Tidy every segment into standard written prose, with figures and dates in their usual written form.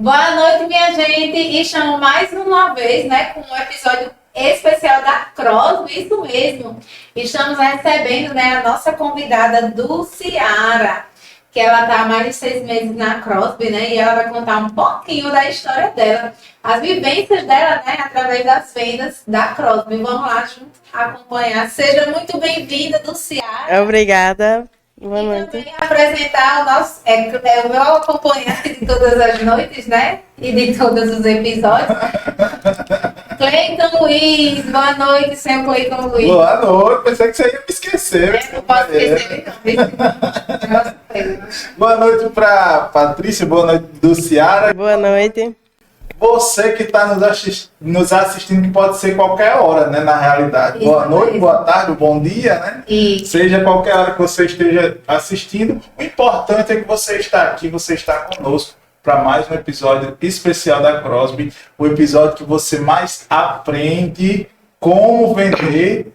Boa noite, minha gente. E estamos mais uma vez, né, com um episódio especial da Crosby, isso mesmo. Estamos recebendo, né, a nossa convidada Dulciara, que ela está há mais de 6 meses na Crosby, né, e ela vai contar um pouquinho da história dela, as vivências dela, né, através das vendas da Crosby. Vamos lá junto acompanhar. Seja muito bem-vinda, Dulciara. Obrigada. Boa E noite. também apresentar o nosso, o meu acompanhante de todas as noites, né? E de todos os episódios. Cleiton Luiz, boa noite, senhor Cleiton Luiz. Boa noite, pensei que você ia me esquecer. Não posso esquecer, não. Boa noite para Patrícia, boa noite, Dulciara. Boa noite. Você que está nos assistindo, que pode ser qualquer hora, né, na realidade. Isso Boa noite, mesmo. boa tarde, bom dia, né? Isso. Seja qualquer hora que você esteja assistindo, o importante é que você está aqui, você está conosco para mais um episódio especial da Crosby, o episódio que você mais aprende como vender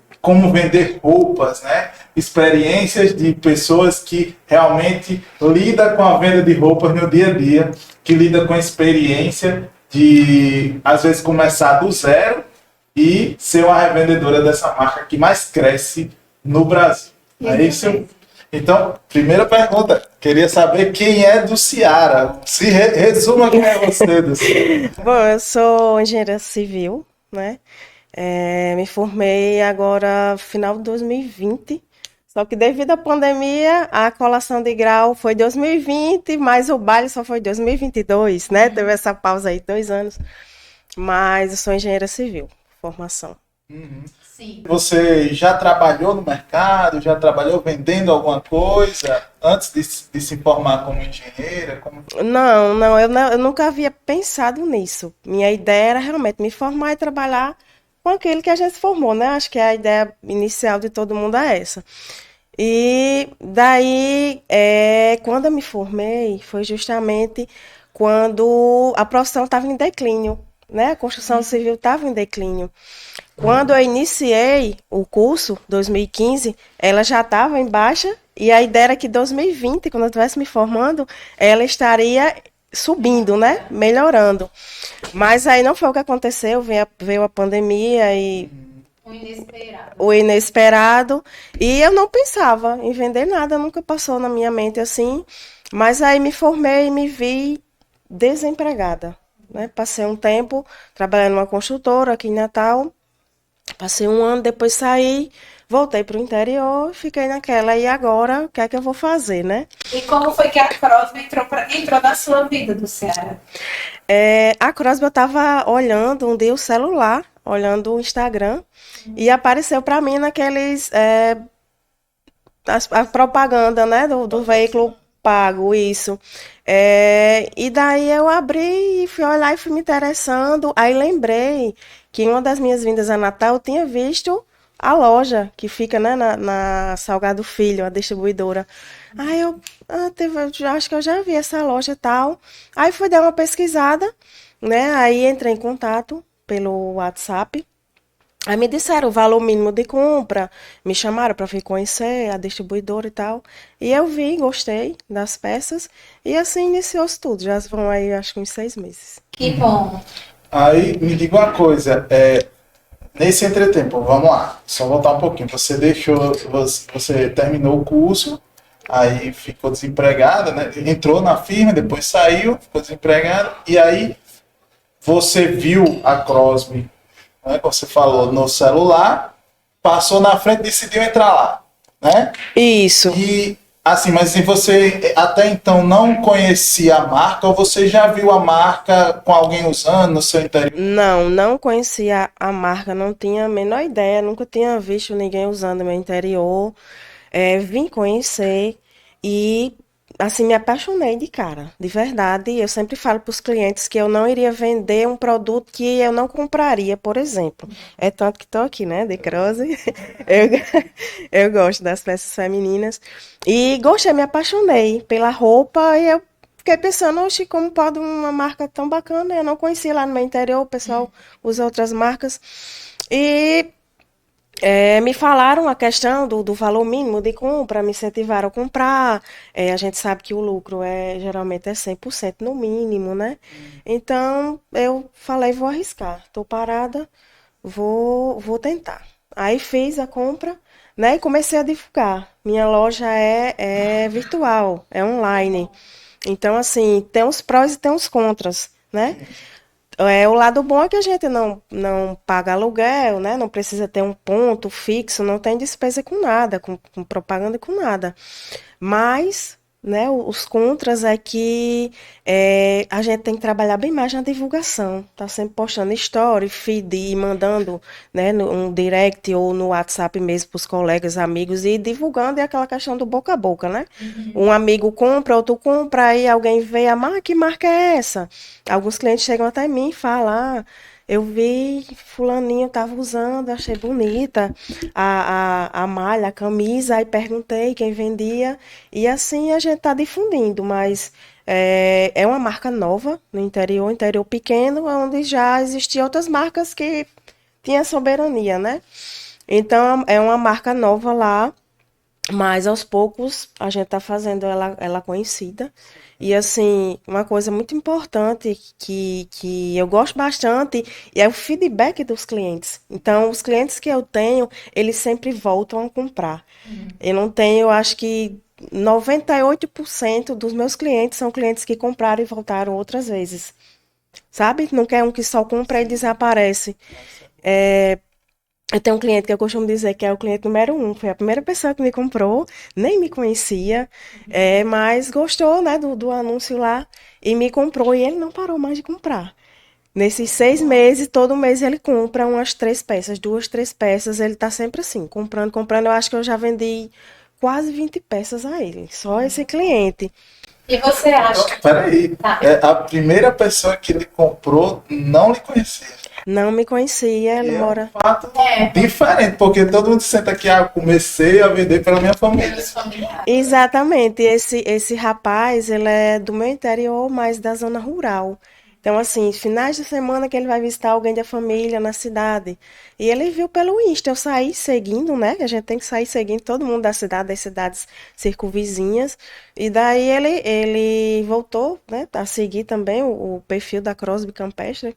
roupas, né? Experiências de pessoas que realmente lidam com a venda de roupas no dia a dia, que lidam com a experiência de, às vezes, começar do zero e ser uma revendedora dessa marca que mais cresce no Brasil. É isso? Então, primeira pergunta, queria saber quem é Dulciara. Se resuma quem é você, Dulciara. Bom, eu sou engenheira civil, né? Me formei agora final de 2020. Só que devido à pandemia, a colação de grau foi 2020, mas o baile só foi 2022, né? Teve essa pausa aí, 2 anos. Mas eu sou engenheira civil, formação. Sim. Você já trabalhou no mercado? Já trabalhou vendendo alguma coisa antes de se formar como engenheira? Não, eu nunca havia pensado nisso. Minha ideia era realmente me formar e trabalhar com aquilo que a gente se formou, né? Acho que a ideia inicial de todo mundo é essa. E daí, quando eu me formei, foi justamente quando a profissão estava em declínio, né? A construção civil estava em declínio. Quando eu iniciei o curso, 2015, ela já estava em baixa e a ideia era que 2020, quando eu estivesse me formando, ela estaria subindo, né? Melhorando. Mas aí não foi o que aconteceu, veio a pandemia e O inesperado. o inesperado, e eu não pensava em vender nada, nunca passou na minha mente assim, mas aí me formei e me vi desempregada, né? Passei um tempo trabalhando numa construtora aqui em Natal, passei 1 ano, depois saí, voltei para o interior, fiquei naquela, e agora, o que é que eu vou fazer, né? E como foi que a Crosby entrou na sua vida, Dulciara? A Crosby, eu estava olhando um dia o celular, olhando o Instagram, e apareceu para mim naqueles a propaganda, né, do veículo pago, isso. E daí eu abri e fui olhar e fui me interessando. Aí lembrei que em uma das minhas vindas a Natal eu tinha visto a loja que fica, né, na Salgado Filho, a distribuidora. Aí eu acho que eu já vi essa loja e tal. Aí fui dar uma pesquisada, né, aí entrei em contato pelo WhatsApp. Aí me disseram o valor mínimo de compra, me chamaram para vir conhecer a distribuidora e tal. E eu vi, gostei das peças. E assim iniciou-se tudo. Já vão aí, acho que uns 6 meses. Que bom. Aí, me diga uma coisa, nesse entretempo, vamos lá, só voltar um pouquinho. Você terminou o curso, aí ficou desempregada, né? Entrou na firma, depois saiu, ficou desempregada, e aí você viu a Crosby, né, como você falou, no celular, passou na frente e decidiu entrar lá, né? Isso. E assim, mas se você até então não conhecia a marca, ou você já viu a marca com alguém usando no seu interior? Não conhecia a marca, não tinha a menor ideia, nunca tinha visto ninguém usando no meu interior. Vim conhecer e assim me apaixonei de cara, de verdade. Eu sempre falo para os clientes que eu não iria vender um produto que eu não compraria, por exemplo. É tanto que estou aqui, né, de Crose. Eu gosto das peças femininas e gostei, me apaixonei pela roupa e eu fiquei pensando, oxe, como pode uma marca tão bacana? Eu não conhecia lá no meu interior, o pessoal usa outras marcas. E Me falaram a questão do valor mínimo de compra, me incentivaram a comprar. A gente sabe que o lucro geralmente é 100% no mínimo, né? Então eu falei, vou arriscar. Estou parada, vou tentar. Aí fiz a compra, né? E comecei a divulgar. Minha loja é virtual, é online. Então, assim, tem os prós e tem os contras, né? O lado bom é que a gente não paga aluguel, né? Não precisa ter um ponto fixo, não tem despesa com nada, com propaganda e com nada. Mas, né, os contras é que a gente tem que trabalhar bem mais na divulgação. Tá sempre postando story, feed e mandando, né, um direct ou no WhatsApp mesmo para os colegas, amigos e divulgando. É aquela questão do boca a boca, né? Um amigo compra, outro compra, aí alguém vê, que marca é essa? Alguns clientes chegam até mim e falam, eu vi fulaninho estava usando, achei bonita a malha, a camisa, aí perguntei quem vendia, e assim a gente está difundindo, mas é uma marca nova no interior pequeno, onde já existiam outras marcas que tinham soberania, né? Então é uma marca nova lá, mas aos poucos a gente está fazendo ela conhecida. E assim, uma coisa muito importante que eu gosto bastante é o feedback dos clientes. Então, os clientes que eu tenho, eles sempre voltam a comprar. Eu não tenho, eu acho que 98% dos meus clientes são clientes que compraram e voltaram outras vezes. Sabe? Não quer um que só compra e desaparece. Eu tenho um cliente que eu costumo dizer que é o cliente número 1. Foi a primeira pessoa que me comprou, nem me conhecia, mas gostou, né, do anúncio lá e me comprou. E ele não parou mais de comprar. Nesses 6 meses, todo mês ele compra umas 3 peças, 2, 3 peças. Ele tá sempre assim, comprando, comprando. Eu acho que eu já vendi quase 20 peças a ele, só esse cliente. E você acha? Peraí, Tá. a primeira pessoa que lhe comprou não lhe conhecia. Não me conhecia, ele E é mora. um fato diferente, porque todo mundo senta aqui, eu comecei a vender pela minha família. Pelos familiares. Exatamente, esse rapaz, ele é do meu interior, mas da zona rural. Então, assim, finais de semana que ele vai visitar alguém da família na cidade. E ele viu pelo Insta, eu saí seguindo, né? A gente tem que sair seguindo todo mundo da cidade, das cidades circunvizinhas. E daí ele voltou, né, a seguir também o perfil da Crosby Campestre.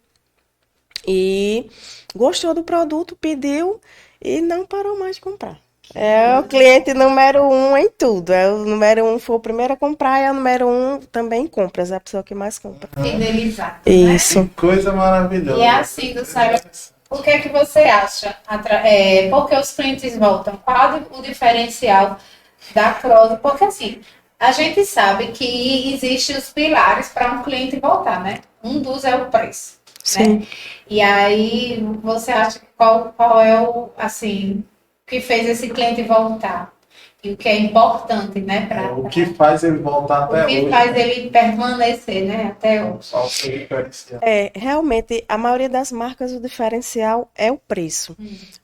E gostou do produto, pediu e não parou mais de comprar. É o cliente número 1 em tudo. É o número 1, foi o primeiro a comprar, e é o número 1 também em compras. É a pessoa que mais compra. Fidelizado, né? Isso. Que coisa maravilhosa. E é assim, do Saiba, o que é que você acha? Por que os clientes voltam? Qual o diferencial da Cross? Porque assim, a gente sabe que existem os pilares para um cliente voltar, né? Um dos é o preço, Sim. né? E aí, você acha que qual é o, assim, que fez esse cliente voltar? E o que é importante, né? O que faz ele voltar até O que hoje? faz ele permanecer, né? Até hoje. Só o seu diferencial. Realmente, a maioria das marcas, o diferencial é o preço.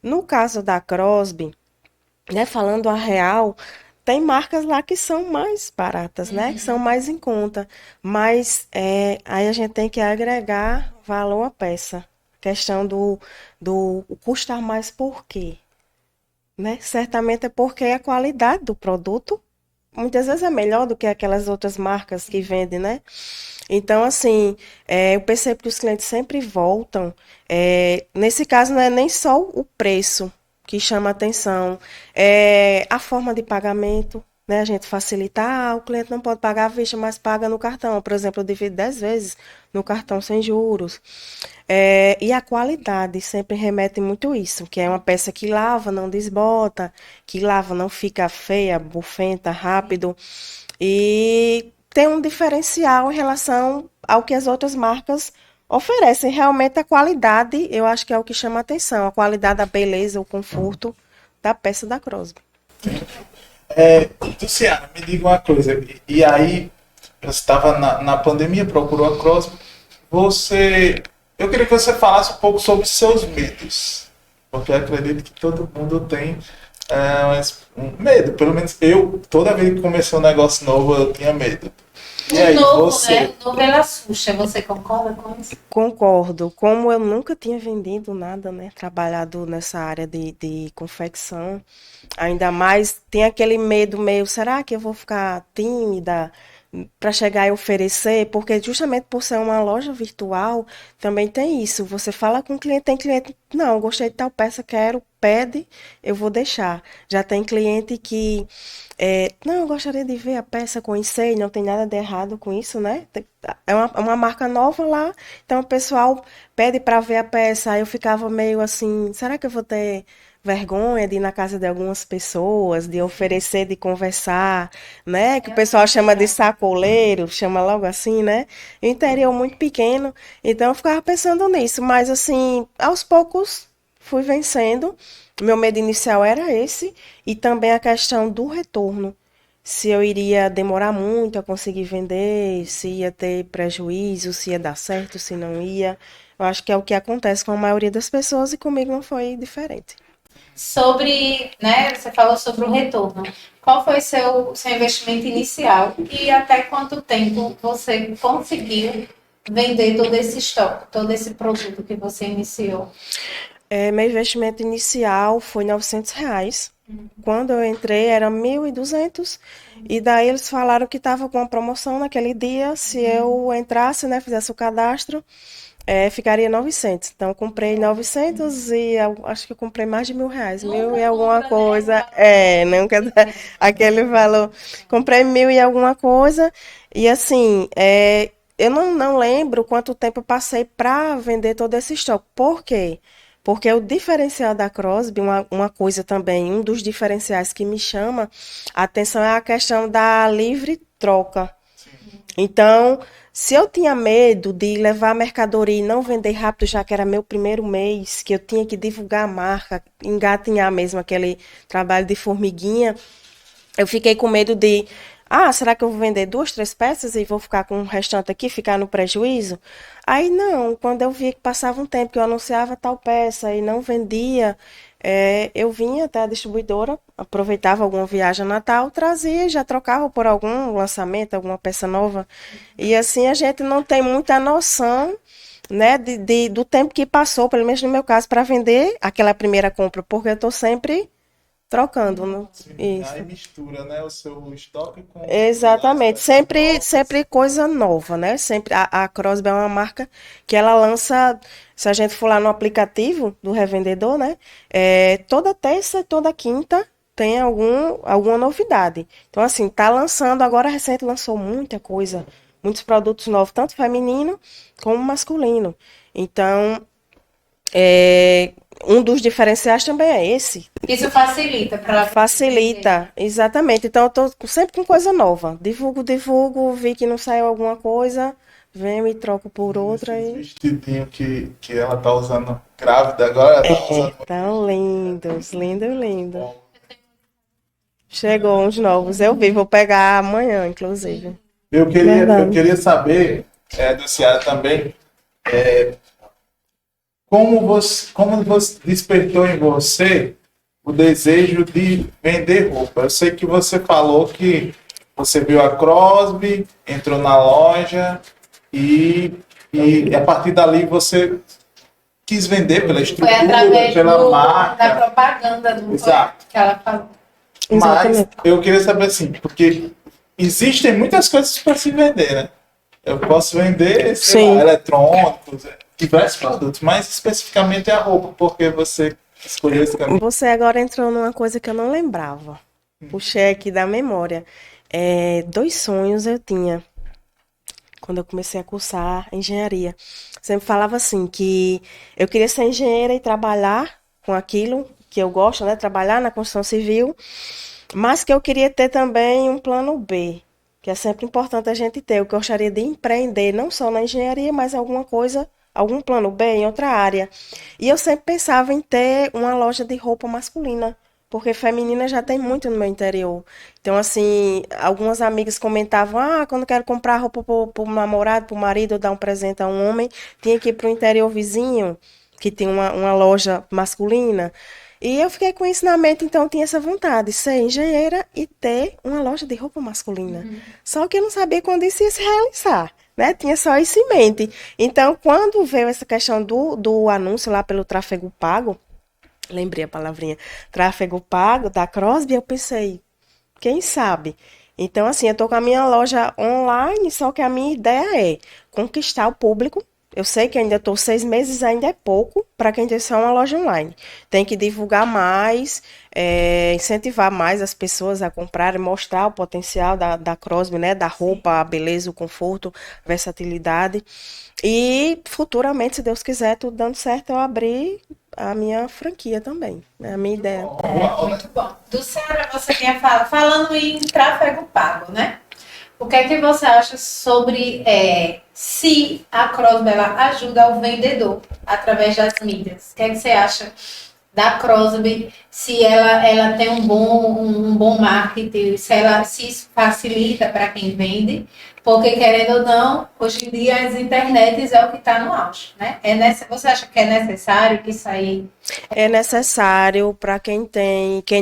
No caso da Crosby, né, falando a real, tem marcas lá que são mais baratas, né? Que são mais em conta. Mas aí a gente tem que agregar valor à peça. Questão do custar mais por quê? Né? Certamente é porque a qualidade do produto muitas vezes é melhor do que aquelas outras marcas que vendem, né? Então, assim, eu percebo que os clientes sempre voltam. Nesse caso, não é nem só o preço que chama a atenção, é a forma de pagamento, né? A gente facilitar, o cliente não pode pagar à vista, mas paga no cartão. Por exemplo, eu divido 10 vezes no cartão sem juros. E a qualidade sempre remete muito isso, que é uma peça que lava, não desbota, que lava, não fica feia, bufenta, rápido. E tem um diferencial em relação ao que as outras marcas oferecem. Realmente a qualidade, eu acho que é o que chama a atenção, a qualidade, a beleza, o conforto da peça da Crosby. Luciana, me diga uma coisa. E aí, você estava na pandemia, procurou a Crosby. Eu queria que você falasse um pouco sobre seus medos. Porque eu acredito que todo mundo tem um medo. Pelo menos eu, toda vez que comecei um negócio novo, eu tinha medo. E aí, O novo, você? né? O novo ele assusta. Você concorda com isso? Concordo. Como eu nunca tinha vendido nada, né? Trabalhado nessa área de confecção, ainda mais tem aquele medo meio, será que eu vou ficar tímida para chegar e oferecer? Porque justamente por ser uma loja virtual, também tem isso. Você fala com o cliente, tem cliente, não, gostei de tal peça, quero, pede, eu vou deixar. Já tem cliente que não, eu gostaria de ver a peça, conhecer, e não tem nada de errado com isso, né? É uma marca nova lá, então o pessoal pede para ver a peça. Aí eu ficava meio assim, será que eu vou ter vergonha de ir na casa de algumas pessoas, de oferecer, de conversar, né? Que o pessoal chama de sacoleiro, chama logo assim, né? O interior muito pequeno, então eu ficava pensando nisso, mas assim, aos poucos fui vencendo. Meu medo inicial era esse, e também a questão do retorno. Se eu iria demorar muito a conseguir vender, se ia ter prejuízo, se ia dar certo, se não ia. Eu acho que é o que acontece com a maioria das pessoas e comigo não foi diferente. Sobre, né? Você falou sobre o retorno. Qual foi seu investimento inicial e até quanto tempo você conseguiu vender todo esse estoque, todo esse produto que você iniciou? Meu investimento inicial foi R$ 900. Quando eu entrei era 1.200 e daí eles falaram que estava com uma promoção naquele dia. Se eu entrasse, né, fizesse o cadastro, ficaria 900. Então eu comprei 900 e acho que eu comprei mais de R$ 1.000, mil e Nunca alguma compra, né? coisa. Nunca aquele valor. Comprei mil e alguma coisa e assim, eu não lembro quanto tempo eu passei para vender todo esse estoque. Por quê? Porque o diferencial da Crosby, uma coisa também, um dos diferenciais que me chama a atenção é a questão da livre troca. Então, se eu tinha medo de levar a mercadoria e não vender rápido, já que era meu primeiro mês, que eu tinha que divulgar a marca, engatinhar mesmo aquele trabalho de formiguinha, eu fiquei com medo de, será que eu vou vender 2, 3 peças e vou ficar com o restante aqui, ficar no prejuízo? Aí não, quando eu vi que passava um tempo que eu anunciava tal peça e não vendia, eu vinha até a distribuidora, aproveitava alguma viagem a Natal, trazia e já trocava por algum lançamento, alguma peça nova. E assim a gente não tem muita noção, né, do tempo que passou, pelo menos no meu caso, para vender aquela primeira compra, porque eu estou sempre trocando, né? Sim, Isso. aí mistura, né, o seu estoque com Exatamente, as peças sempre, novas. sempre coisa nova, né? Sempre a Crosby é uma marca que ela lança, se a gente for lá no aplicativo do revendedor, né? Toda terça e toda quinta tem alguma novidade. Então, assim, tá lançando, agora recente lançou muita coisa, muitos produtos novos, tanto feminino como masculino. Então, é, um dos diferenciais também é esse. Isso facilita para Facilita, exatamente. Então, eu tô sempre com coisa nova. Divulgo, vi que não saiu alguma coisa, venho e troco por outra Esses e... vestidinhos que ela tá usando grávida agora, ela tá usando muito Tão lindos, lindo, lindo. bom. Chegou uns novos, eu vi, vou pegar amanhã, inclusive. Eu Verdade. queria saber, do Ciara também, como você despertou em você o desejo de vender roupa. Eu sei que você falou que você viu a Crosby, entrou na loja e, e a partir dali você quis vender pela foi estrutura, através pela da marca. propaganda do Exato. que ela falou. Mas Exatamente. eu queria saber assim, porque existem muitas coisas para se vender, né? Eu posso vender, sei Sim. lá, eletrônicos, diversos produtos, mas especificamente a roupa, porque você escolheu esse caminho. Você agora entrou numa coisa que eu não lembrava. Puxei aqui da memória. 2 sonhos eu tinha quando eu comecei a cursar engenharia. Sempre falava assim que eu queria ser engenheira e trabalhar com aquilo que eu gosto, né? Trabalhar na construção civil, mas que eu queria ter também um plano B, que é sempre importante a gente ter. Eu gostaria de empreender, não só na engenharia, mas alguma coisa, algum plano B em outra área. E eu sempre pensava em ter uma loja de roupa masculina, porque feminina já tem muito no meu interior. Então, assim, algumas amigas comentavam, quando eu quero comprar roupa pro namorado, pro marido, ou dar um presente a um homem, tinha que ir pro interior vizinho, que tem uma loja masculina. E eu fiquei com isso na mente, então eu tinha essa vontade de ser engenheira e ter uma loja de roupa masculina. Só que eu não sabia quando isso ia se realizar, né? Tinha só isso em mente. Então, quando veio essa questão do anúncio lá pelo tráfego pago, lembrei a palavrinha, tráfego pago da Crosby, eu pensei, quem sabe? Então, assim, eu tô com a minha loja online, só que a minha ideia é conquistar o público. Eu sei que ainda estou 6 meses, ainda é pouco para quem tem só uma loja online. Tem que divulgar mais, incentivar mais as pessoas a comprarem, mostrar o potencial da Crosby, né? Da roupa, a beleza, o conforto, versatilidade. E futuramente, se Deus quiser, tudo dando certo, eu abrir a minha franquia também, né? A minha ideia. Muito bom. Do Ceará, você tinha falando em tráfego pago, né? O que é que você acha sobre se a Crosby ela ajuda o vendedor através das mídias? O que é que você acha da Crosby? Se ela tem um bom marketing, se isso facilita para quem vende? Porque, querendo ou não, hoje em dia as internets é o que está no auge, né? Você acha que é necessário que isso aí... É necessário para quem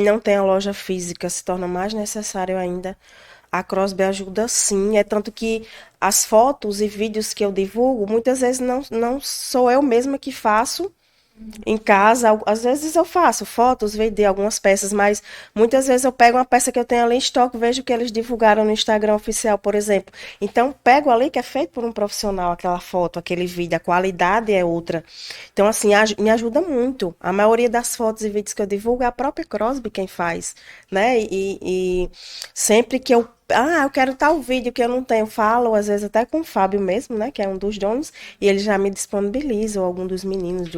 não tem a loja física, se torna mais necessário ainda. A Crosby ajuda sim, é tanto que as fotos e vídeos que eu divulgo, muitas vezes não sou eu mesma que faço em casa. Às vezes eu faço fotos, vender algumas peças, mas muitas vezes eu pego uma peça que eu tenho ali em estoque, vejo que eles divulgaram no Instagram oficial, por exemplo. Então, pego ali que é feito por um profissional, aquela foto, aquele vídeo, a qualidade é outra. Então, assim, me ajuda muito. A maioria das fotos e vídeos que eu divulgo é a própria Crosby quem faz, né? E sempre que eu quero tal vídeo que eu não tenho, falo, às vezes até com o Fábio mesmo, né, que é um dos donos, e ele já me disponibiliza, ou algum dos meninos,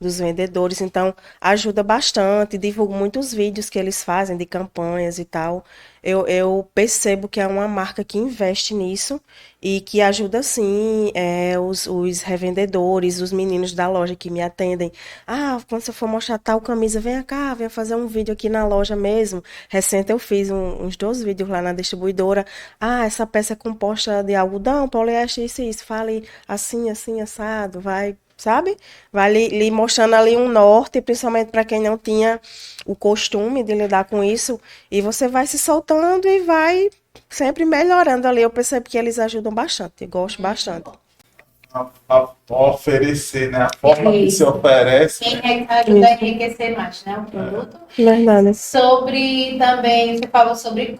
dos vendedores, então ajuda bastante, divulgo muitos vídeos que eles fazem de campanhas e tal. Eu percebo que é uma marca que investe nisso e que ajuda, sim, os revendedores, os meninos da loja que me atendem. Ah, quando você for mostrar tal camisa, venha cá, venha fazer um vídeo aqui na loja mesmo. Recente eu fiz uns 2 vídeos lá na distribuidora. Ah, essa peça é composta de algodão, poliéster, isso e isso. Fale assim, assim, assado, vai, sabe? Vai lhe mostrando ali um norte, principalmente para quem não tinha o costume de lidar com isso. E você vai se soltando e vai sempre melhorando ali. Eu percebo que eles ajudam bastante, eu gosto bastante. A oferecer, né? A forma que se oferece. Ajuda a enriquecer mais, né, o produto. Verdade. Sobre também, você falou sobre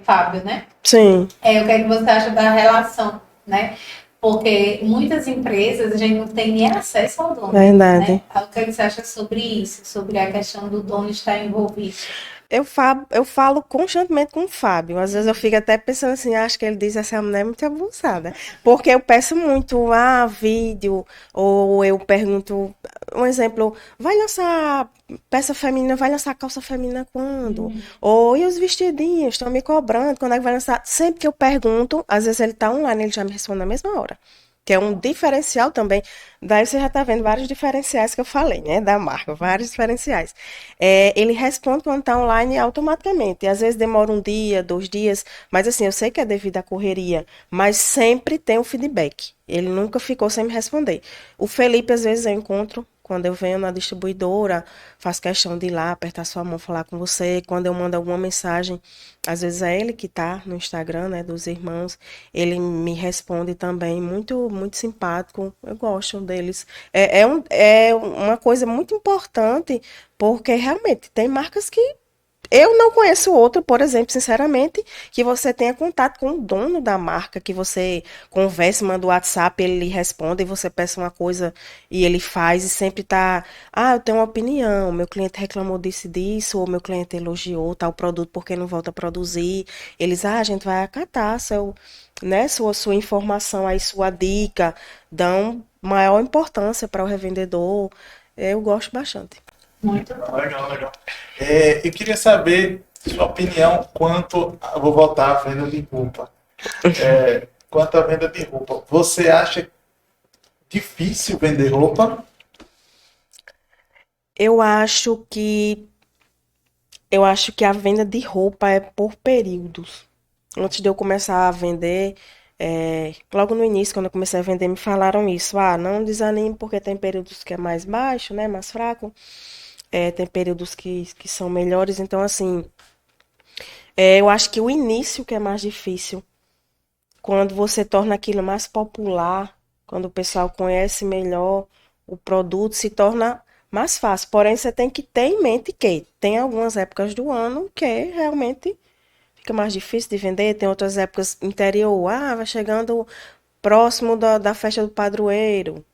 Fábio, né? Sim. O que é que você acha da relação, né? Porque muitas empresas a gente não tem nem acesso ao dono. Verdade. Né? O que é que você acha sobre isso? Sobre a questão do dono estar envolvido? Eu falo constantemente com o Fábio. Às vezes eu fico até pensando assim, acho que ele diz essa mulher é muito abusada. Porque eu peço muito, vídeo, ou eu pergunto, um exemplo, vai lançar peça feminina, vai lançar calça feminina quando? Ou e os vestidinhos, estão me cobrando, quando é que vai lançar? Sempre que eu pergunto, às vezes ele tá online, ele já me responde na mesma hora. Que é um diferencial também. Daí você já está vendo vários diferenciais que eu falei, né? Da marca, vários diferenciais. Ele responde quando está online automaticamente. E às vezes demora um dia, 2 dias, mas assim, eu sei que é devido à correria, mas sempre tem o feedback. Ele nunca ficou sem me responder. O Felipe, às vezes, eu encontro. Quando eu venho na distribuidora, faço questão de ir lá, apertar sua mão, falar com você. Quando eu mando alguma mensagem, às vezes é ele que está no Instagram, né, dos irmãos. Ele me responde também, muito, muito simpático. Eu gosto deles. É uma coisa muito importante, porque realmente tem marcas que eu não conheço outro, por exemplo, sinceramente, que você tenha contato com o dono da marca, que você converse, manda o WhatsApp, ele lhe responde, e você peça uma coisa e ele faz, e sempre tá, eu tenho uma opinião, meu cliente reclamou disso e disso, ou meu cliente elogiou tal produto porque não volta a produzir. Eles, a gente vai acatar né, sua informação aí, sua dica, dão maior importância para o revendedor. Eu gosto bastante. Muito bom. Legal, legal. Eu queria saber sua opinião quanto. Eu vou voltar à venda de roupa. Quanto à venda de roupa. Você acha difícil vender roupa? Eu acho que a venda de roupa é por períodos. Antes de eu começar a vender, logo no início, quando eu comecei a vender, me falaram isso. Não desanime porque tem períodos que é mais baixo, né, mais fraco. tem períodos que são melhores. Então, assim, eu acho que o início que é mais difícil, quando você torna aquilo mais popular, quando o pessoal conhece melhor o produto, se torna mais fácil. Porém, você tem que ter em mente que tem algumas épocas do ano que realmente fica mais difícil de vender, tem outras épocas interior. Ah, vai chegando próximo da festa do padroeiro.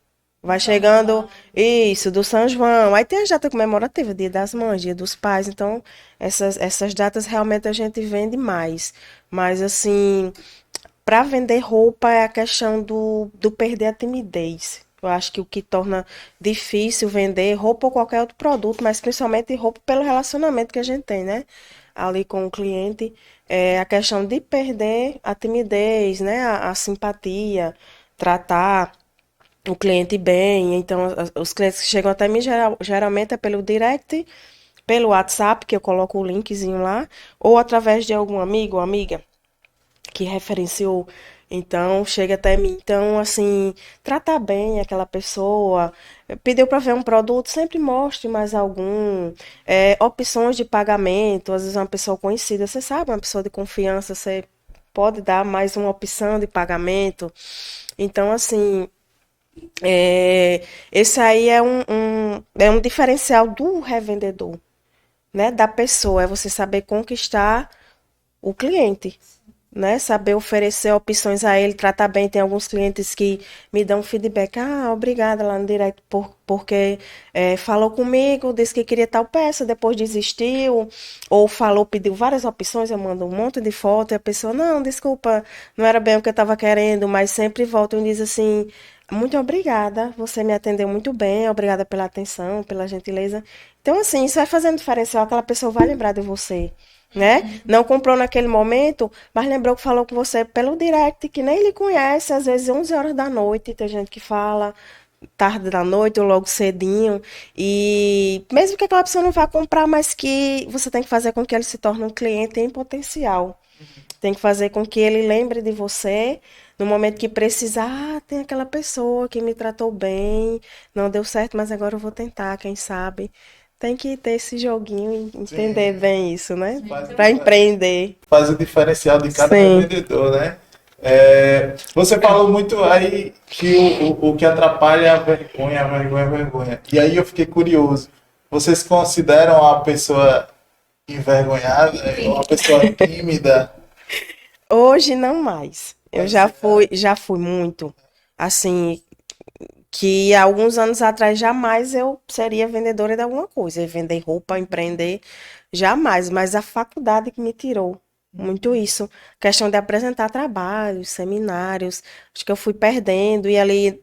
Vai chegando, isso, do São João. Aí tem a data comemorativa, Dia das Mães, Dia dos Pais. Então, essas datas realmente a gente vende mais. Mas, assim, para vender roupa é a questão do perder a timidez. Eu acho que o que torna difícil vender roupa ou qualquer outro produto, mas principalmente roupa pelo relacionamento que a gente tem, né? Ali com o cliente, é a questão de perder a timidez, né? A simpatia, tratar o cliente bem. Então, os clientes que chegam até mim geralmente é pelo direct, pelo WhatsApp, que eu coloco o linkzinho lá, ou através de algum amigo ou amiga que referenciou. Então, chega até mim. Então, assim, tratar bem aquela pessoa. Pediu para ver um produto, sempre mostre mais algum. Opções de pagamento, às vezes uma pessoa conhecida, você sabe, uma pessoa de confiança, você pode dar mais uma opção de pagamento. Então, assim, esse aí é um diferencial do revendedor, né? Da pessoa, é você saber conquistar o cliente, né? Saber oferecer opções a ele, tratar bem. Tem alguns clientes que me dão feedback, obrigada lá no direct, porque falou comigo, disse que queria tal peça, depois desistiu, ou falou, pediu várias opções, eu mando um monte de foto, e a pessoa, não, desculpa, não era bem o que eu estava querendo, mas sempre volta e diz assim, muito obrigada, você me atendeu muito bem, obrigada pela atenção, pela gentileza. Então, assim, isso vai fazendo diferencial, aquela pessoa vai lembrar de você, né? Não comprou naquele momento, mas lembrou que falou com você pelo direct, que nem lhe conhece, às vezes 11 horas da noite, tem gente que fala tarde da noite ou logo cedinho, e mesmo que aquela pessoa não vá comprar, mas que você tem que fazer com que ele se torne um cliente em potencial. Tem que fazer com que ele lembre de você no momento que precisar. Tem aquela pessoa que me tratou bem, não deu certo, mas agora eu vou tentar, quem sabe. Tem que ter esse joguinho e entender Sim, bem isso, né? faz, Para empreender. faz o diferencial de cada Sim. revendedor, né? Você falou muito aí que o que atrapalha é a vergonha, a vergonha, a vergonha. E aí eu fiquei curioso. Vocês consideram a pessoa envergonhada, uma pessoa tímida? Hoje não mais. Eu Pode ser, né? já fui muito. Assim, que há alguns anos atrás jamais eu seria vendedora de alguma coisa, vender roupa, empreender, jamais, mas a faculdade que me tirou muito isso, questão de apresentar trabalhos, seminários, acho que eu fui perdendo, e ali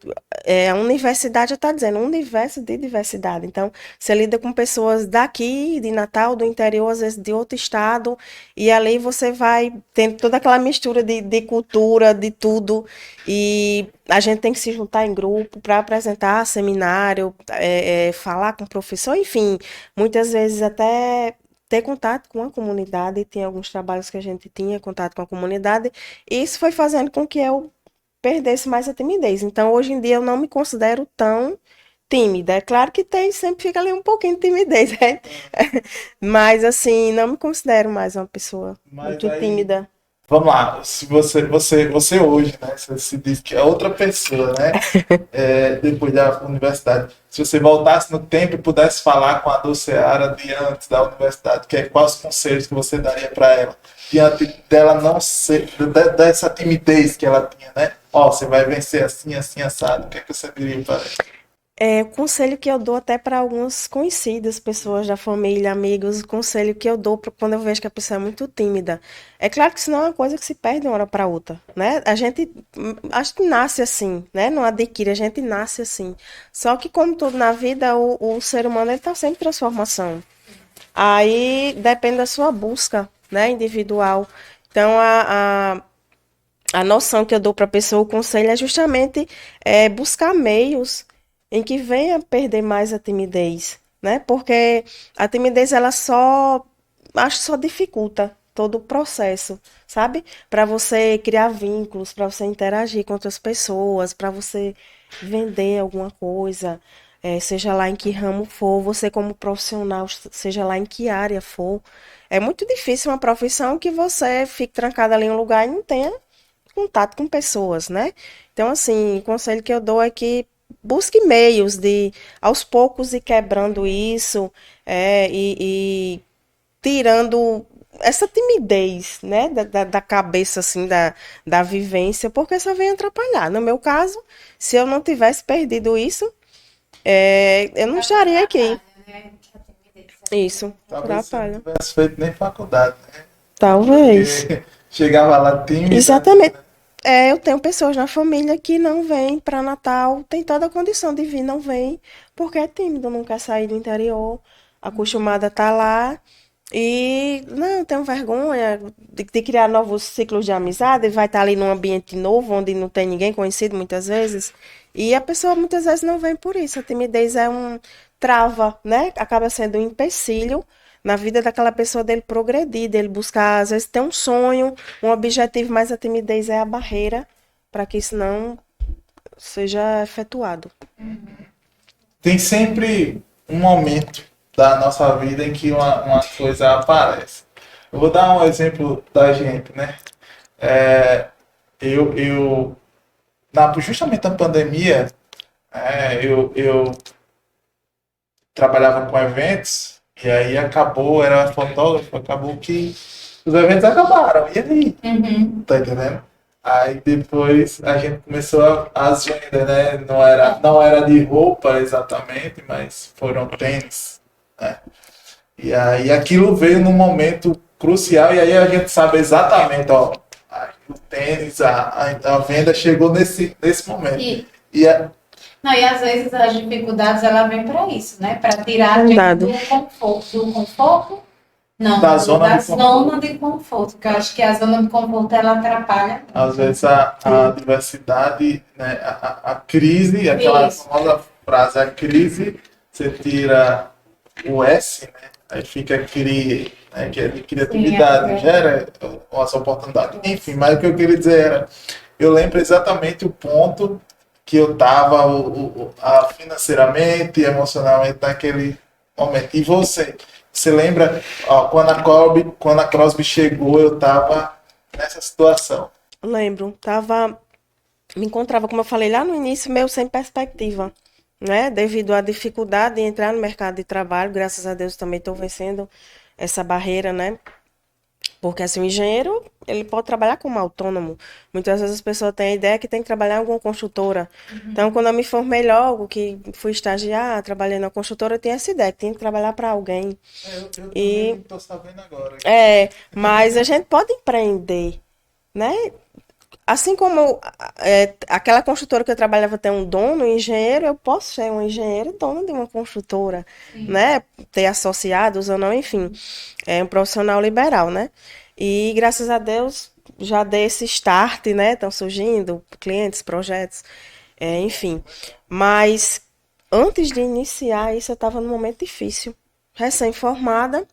a universidade está dizendo, um universo de diversidade, então você lida com pessoas daqui, de Natal, do interior, às vezes de outro estado, e ali você vai tendo toda aquela mistura de cultura, de tudo, e a gente tem que se juntar em grupo para apresentar seminário, falar com o professor, enfim, muitas vezes até ter contato com a comunidade. E tem alguns trabalhos que a gente tinha contato com a comunidade, e isso foi fazendo com que eu perdesse mais a timidez. Então, hoje em dia, eu não me considero tão tímida. É claro que tem, sempre fica ali um pouquinho de timidez, né? Mas, assim, não me considero mais uma pessoa Mas muito aí, tímida. vamos lá, se você hoje, né? Você se diz que é outra pessoa, né? Depois da universidade. Se você voltasse no tempo e pudesse falar com a Dulceara de antes da universidade, quais os conselhos que você daria para ela? Diante dela não ser, dessa timidez que ela tinha, né? Ó, você vai vencer assim, assim, assado. O que é que você diria para ela? O conselho que eu dou até para alguns conhecidos, pessoas da família, amigos, o conselho que eu dou quando eu vejo que a pessoa é muito tímida. É claro que isso não é uma coisa que se perde de uma hora para outra, né? A gente, acho que nasce assim, né? Não adquire, a gente nasce assim. Só que como tudo na vida, o ser humano ele está sempre em transformação. Aí depende da sua busca, né? Individual. Então a noção que eu dou para a pessoa, o conselho é justamente buscar meios em que venha perder mais a timidez, né? Porque a timidez ela acho que só dificulta todo o processo, sabe? Para você criar vínculos, para você interagir com outras pessoas, para você vender alguma coisa. seja lá em que ramo for, você como profissional, seja lá em que área for. É muito difícil uma profissão que você fique trancada ali em um lugar e não tenha contato com pessoas, né? Então, assim, o conselho que eu dou é que busque meios de, aos poucos, ir quebrando isso, e tirando essa timidez, né, da cabeça, assim, da vivência, porque só vem atrapalhar. No meu caso, se eu não tivesse perdido isso, eu não estaria aqui. Isso, Talvez você não atrapalha. tivesse feito nem faculdade, né? Talvez. Porque chegava lá tímida. Exatamente. Eu tenho pessoas na família que não vêm para Natal, tem toda a condição de vir, não vem, porque é tímido, não quer sair do interior, acostumada a estar lá. E não, tenho vergonha de criar novos ciclos de amizade, vai estar ali num ambiente novo, onde não tem ninguém conhecido muitas vezes. E a pessoa muitas vezes não vem por isso. A timidez é um trava, né? Acaba sendo um empecilho na vida daquela pessoa dele progredir, dele buscar, às vezes, ter um sonho, um objetivo, mas a timidez é a barreira para que isso não seja efetuado. Tem sempre um momento da nossa vida em que uma coisa aparece. Eu vou dar um exemplo da gente, né? É, eu justamente na pandemia, eu trabalhava com eventos e aí acabou, era fotógrafo, acabou que os eventos acabaram. E aí? Uhum. Tá entendendo? Aí depois a gente começou as vendas, né? Não era de roupa exatamente, mas foram tênis, né? E aí aquilo veio num momento crucial e aí a gente sabe exatamente, ó, o tênis, a venda chegou nesse momento. E Não, e às vezes as dificuldades ela vem para isso, né? Para tirar a gente Dado. do conforto. Não, Da zona de conforto. zona de conforto, porque eu acho que a zona de conforto ela atrapalha. às vezes a diversidade, né, a crise, aquela Isso. famosa frase, a crise, você tira o S, né, aí fica né, que é de criatividade, Sim, gera as oportunidades. Enfim, mas o que eu queria dizer era, eu lembro exatamente o ponto que eu estava financeiramente, emocionalmente naquele momento. E você lembra, ó, quando a Crosby chegou, eu estava nessa situação. Lembro, me encontrava, como eu falei lá no início, meio sem perspectiva, né? Devido à dificuldade de entrar no mercado de trabalho, graças a Deus também estou vencendo essa barreira, né? Porque assim, o engenheiro, ele pode trabalhar como autônomo. Muitas vezes as pessoas têm a ideia que tem que trabalhar em alguma construtora. Então, quando eu me formei logo, que fui estagiar, trabalhei na construtora, eu tinha essa ideia, que tinha que trabalhar para alguém. Eu E também estou sabendo agora. mas a gente pode empreender, né? Assim como aquela construtora que eu trabalhava tem um dono, um engenheiro, eu posso ser um engenheiro dono de uma construtora, né? Ter associados ou não, enfim. É um profissional liberal, né? E graças a Deus já dei esse start, né? Estão surgindo clientes, projetos, enfim. Mas antes de iniciar isso, eu estava num momento difícil. Recém-formada,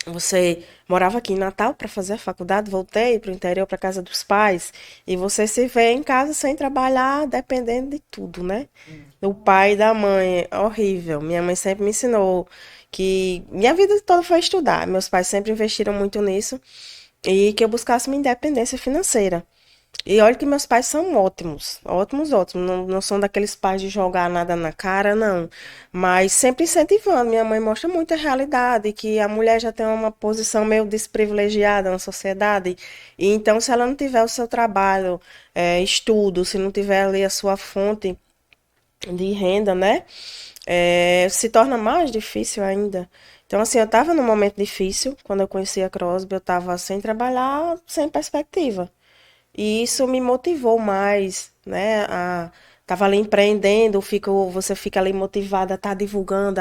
você morava aqui em Natal para fazer a faculdade, voltei para o interior, para casa dos pais, e você se vê em casa sem trabalhar, dependendo de tudo, né? Do pai e da mãe, é horrível. Minha mãe sempre me ensinou que minha vida toda foi estudar. Meus pais sempre investiram muito nisso e que eu buscasse minha independência financeira. E olha que meus pais são ótimos, ótimos, ótimos. Não, não são daqueles pais de jogar nada na cara, não. Mas sempre incentivando. Minha mãe mostra muito a realidade, que a mulher já tem uma posição meio desprivilegiada na sociedade. E então, se ela não tiver o seu trabalho, estudo, se não tiver ali a sua fonte de renda, né? Se torna mais difícil ainda. Então, assim, eu estava num momento difícil quando eu conheci a Crosby, eu estava sem trabalhar, sem perspectiva. E isso me motivou mais, né? Tava ali empreendendo, você fica ali motivada a estar divulgando,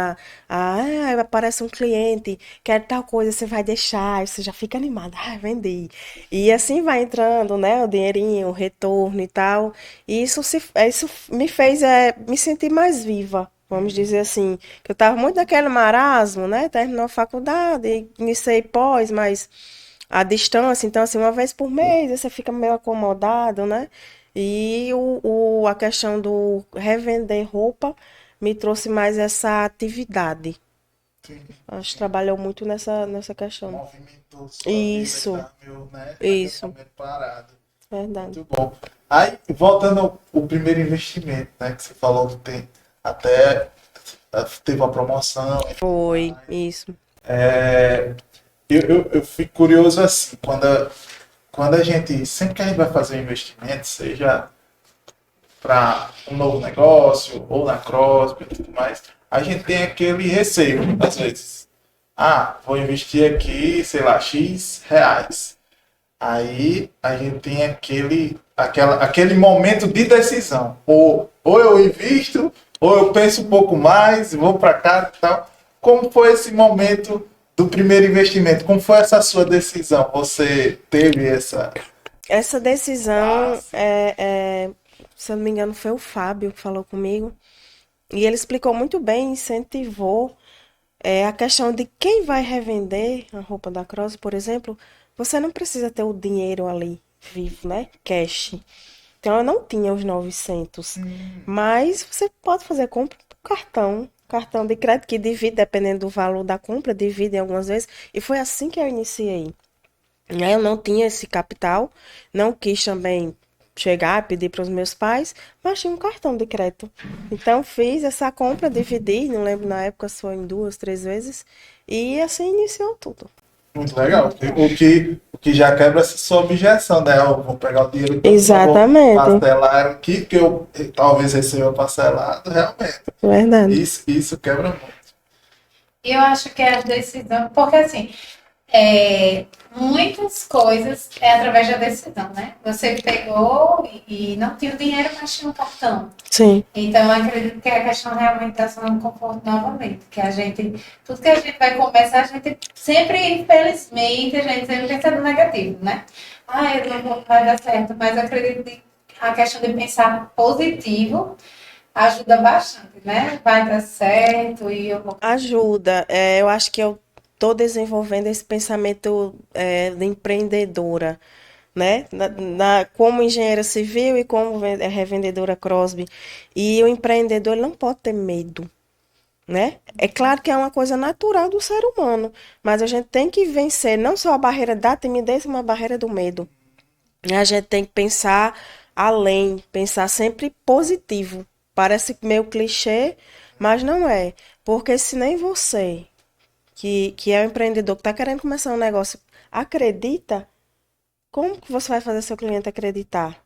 aparece um cliente, quer tal coisa, você vai deixar, aí você já fica animada, vendi. E assim vai entrando, né? O dinheirinho, o retorno e tal. E isso me fez me sentir mais viva, vamos dizer assim. Que eu tava muito naquele marasmo, né? Terminou a faculdade, iniciei pós, mas a distância, então assim, uma vez por mês você fica meio acomodado, né? E a questão do revender roupa me trouxe mais essa atividade. Sim. Acho que trabalhou muito nessa questão. Movimentou sua Isso. vida, tá meio, né? Isso. Meio parado. Verdade. Muito bom. Aí, voltando ao primeiro investimento, né? Que você falou que tem até teve uma promoção. Foi, isso. Eu fico curioso assim, quando a gente, sempre que a gente vai fazer um investimento, seja para um novo negócio ou na Crosby e tudo mais, a gente tem aquele receio, às vezes. Ah, vou investir aqui, sei lá, X reais. Aí a gente tem aquele momento de decisão. Ou eu invisto, ou eu penso um pouco mais, vou para cá e tal. Como foi esse momento do primeiro investimento? Como foi essa sua decisão? Você teve Essa decisão, se eu não me engano, foi o Fábio que falou comigo. E ele explicou muito bem, incentivou a questão de quem vai revender a roupa da Cross, por exemplo, você não precisa ter o dinheiro ali vivo, né? Cash. Então eu não tinha os 900, mas você pode fazer compra por cartão de crédito que divide, dependendo do valor da compra, divide algumas vezes. E foi assim que eu iniciei. Né? Eu não tinha esse capital, não quis também chegar e pedir para os meus pais, mas tinha um cartão de crédito. Então fiz essa compra, dividi, não lembro na época se foi em 2, 3 vezes, e assim iniciou tudo. muito legal. O que já quebra essa sua objeção, né? Eu vou pegar o dinheiro que eu Exatamente. vou parcelar aqui, que eu talvez receba parcelado, realmente. Verdade. Isso quebra muito. E eu acho que é a decisão, porque assim, muitas coisas é através da decisão, né? Você pegou e não tinha o dinheiro, mas tinha um cartão. Sim. Então, eu acredito que é a questão realmente da zona de conforto novamente, que a gente, tudo que a gente vai começar, a gente sempre, infelizmente, a gente sempre pensa no negativo, né? Ah, eu não vai dar certo, mas eu acredito que a questão de pensar positivo ajuda bastante, né? Vai dar certo e eu vou... Ajuda. Eu acho que eu estou desenvolvendo esse pensamento de empreendedora, né? Como engenheira civil e como revendedora Crosby. E o empreendedor ele não pode ter medo, né? É claro que é uma coisa natural do ser humano, mas a gente tem que vencer não só a barreira da timidez, mas a barreira do medo. A gente tem que pensar além, pensar sempre positivo. Parece meio clichê, mas não é. Porque se nem você, que é um empreendedor que está querendo começar um negócio, acredita, como que você vai fazer seu cliente acreditar,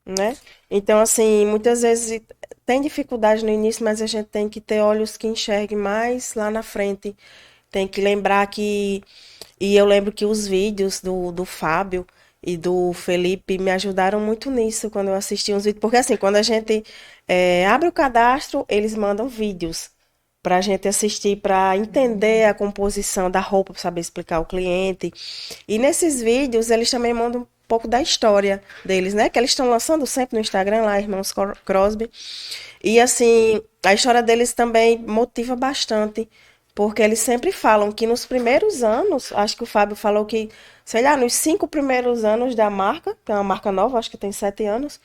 né? Então, assim, muitas vezes tem dificuldade no início, mas a gente tem que ter olhos que enxerguem mais lá na frente. Tem que lembrar que... E eu lembro que os vídeos do Fábio e do Felipe me ajudaram muito nisso, quando eu assisti uns vídeos. Porque, assim, quando a gente abre o cadastro, eles mandam vídeos para a gente assistir, para entender a composição da roupa, para saber explicar ao cliente. E nesses vídeos, eles também mandam um pouco da história deles, né? Que eles estão lançando sempre no Instagram, lá, Irmãos Crosby. E, assim, a história deles também motiva bastante, porque eles sempre falam que nos primeiros anos, acho que o Fábio falou que, sei lá, nos 5 primeiros anos da marca, que é uma marca nova, acho que tem 7 anos,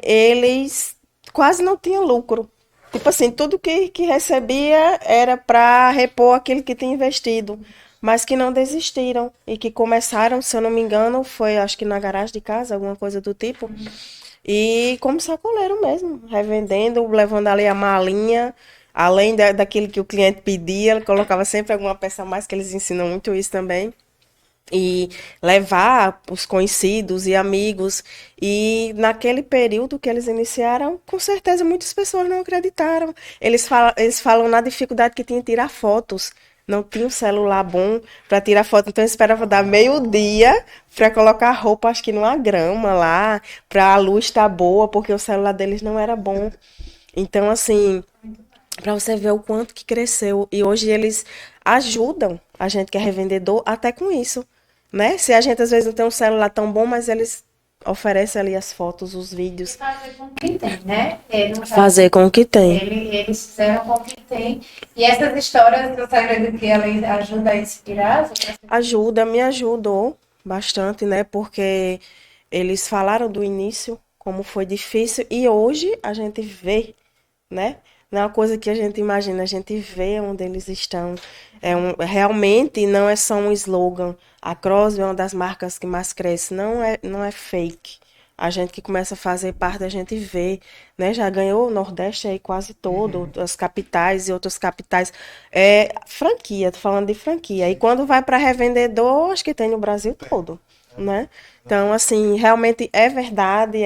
eles quase não tinham lucro. Tipo assim, tudo que recebia era para repor aquilo que tinha investido, mas que não desistiram e que começaram, se eu não me engano, foi acho que na garagem de casa, alguma coisa do tipo, e como sacoleiro mesmo, revendendo, levando ali a malinha, além daquilo que o cliente pedia, ele colocava sempre alguma peça a mais, que eles ensinam muito isso também. E levar os conhecidos e amigos. E naquele período que eles iniciaram, com certeza muitas pessoas não acreditaram. Eles falam na dificuldade que tinha em tirar fotos. Não tinha um celular bom para tirar foto, então eu esperava dar meio-dia para colocar a roupa, acho que numa grama lá, para a luz estar boa, porque o celular deles não era bom. Então, assim, para você ver o quanto que cresceu. E hoje eles ajudam a gente que é revendedor até com isso, né? Se a gente às vezes não tem um celular tão bom, mas eles oferecem ali as fotos, os vídeos. Fazer com o que tem, né? No caso, Fazer com o que tem. eles fizeram com o que tem. E essas histórias, você acredita que ela ajuda a inspirar as outras pessoas? Ajuda, me ajudou bastante, né? Porque eles falaram do início, como foi difícil, e hoje a gente vê, né? Não é uma coisa que a gente imagina, a gente vê onde eles estão. Realmente não é só um slogan. A Crosby é uma das marcas que mais cresce, não é fake. A gente que começa a fazer parte, a gente vê, né? Já ganhou o Nordeste aí quase todo, as capitais e outras capitais. É franquia, tô falando de franquia. E quando vai para revendedor, acho que tem no Brasil todo, né? Então, assim, realmente é verdade,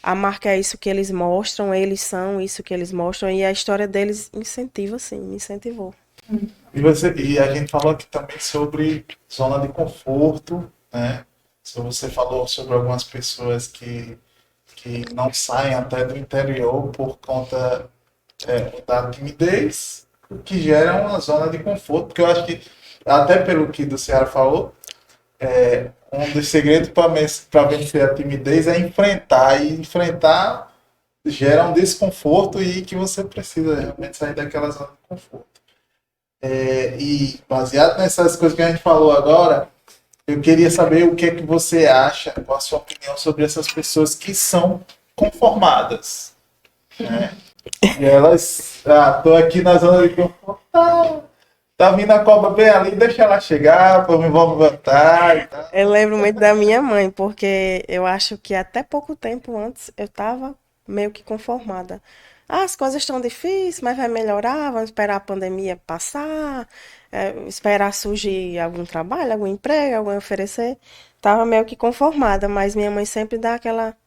a marca é isso que eles mostram, eles são isso que eles mostram, e a história deles incentiva, sim, me incentivou. E a gente falou aqui também sobre zona de conforto, né? Você falou sobre algumas pessoas que não saem até do interior por conta da timidez, o que gera uma zona de conforto, porque eu acho que, até pelo que do Ceará falou, um dos segredos para vencer a timidez é enfrentar, e enfrentar gera um desconforto e que você precisa realmente sair daquela zona de conforto. E baseado nessas coisas que a gente falou agora, eu queria saber o que é que você acha, qual a sua opinião sobre essas pessoas que são conformadas, né? E elas, tô aqui na zona de conforto, tá vindo a cobra bem ali, deixa ela chegar, eu me vou levantar e tal. Eu lembro muito da minha mãe, porque eu acho que até pouco tempo antes eu estava meio que conformada. As coisas estão difíceis, mas vai melhorar, vamos esperar a pandemia passar, esperar surgir algum trabalho, algum emprego, algum oferecer. Estava meio que conformada, mas minha mãe sempre dá aquela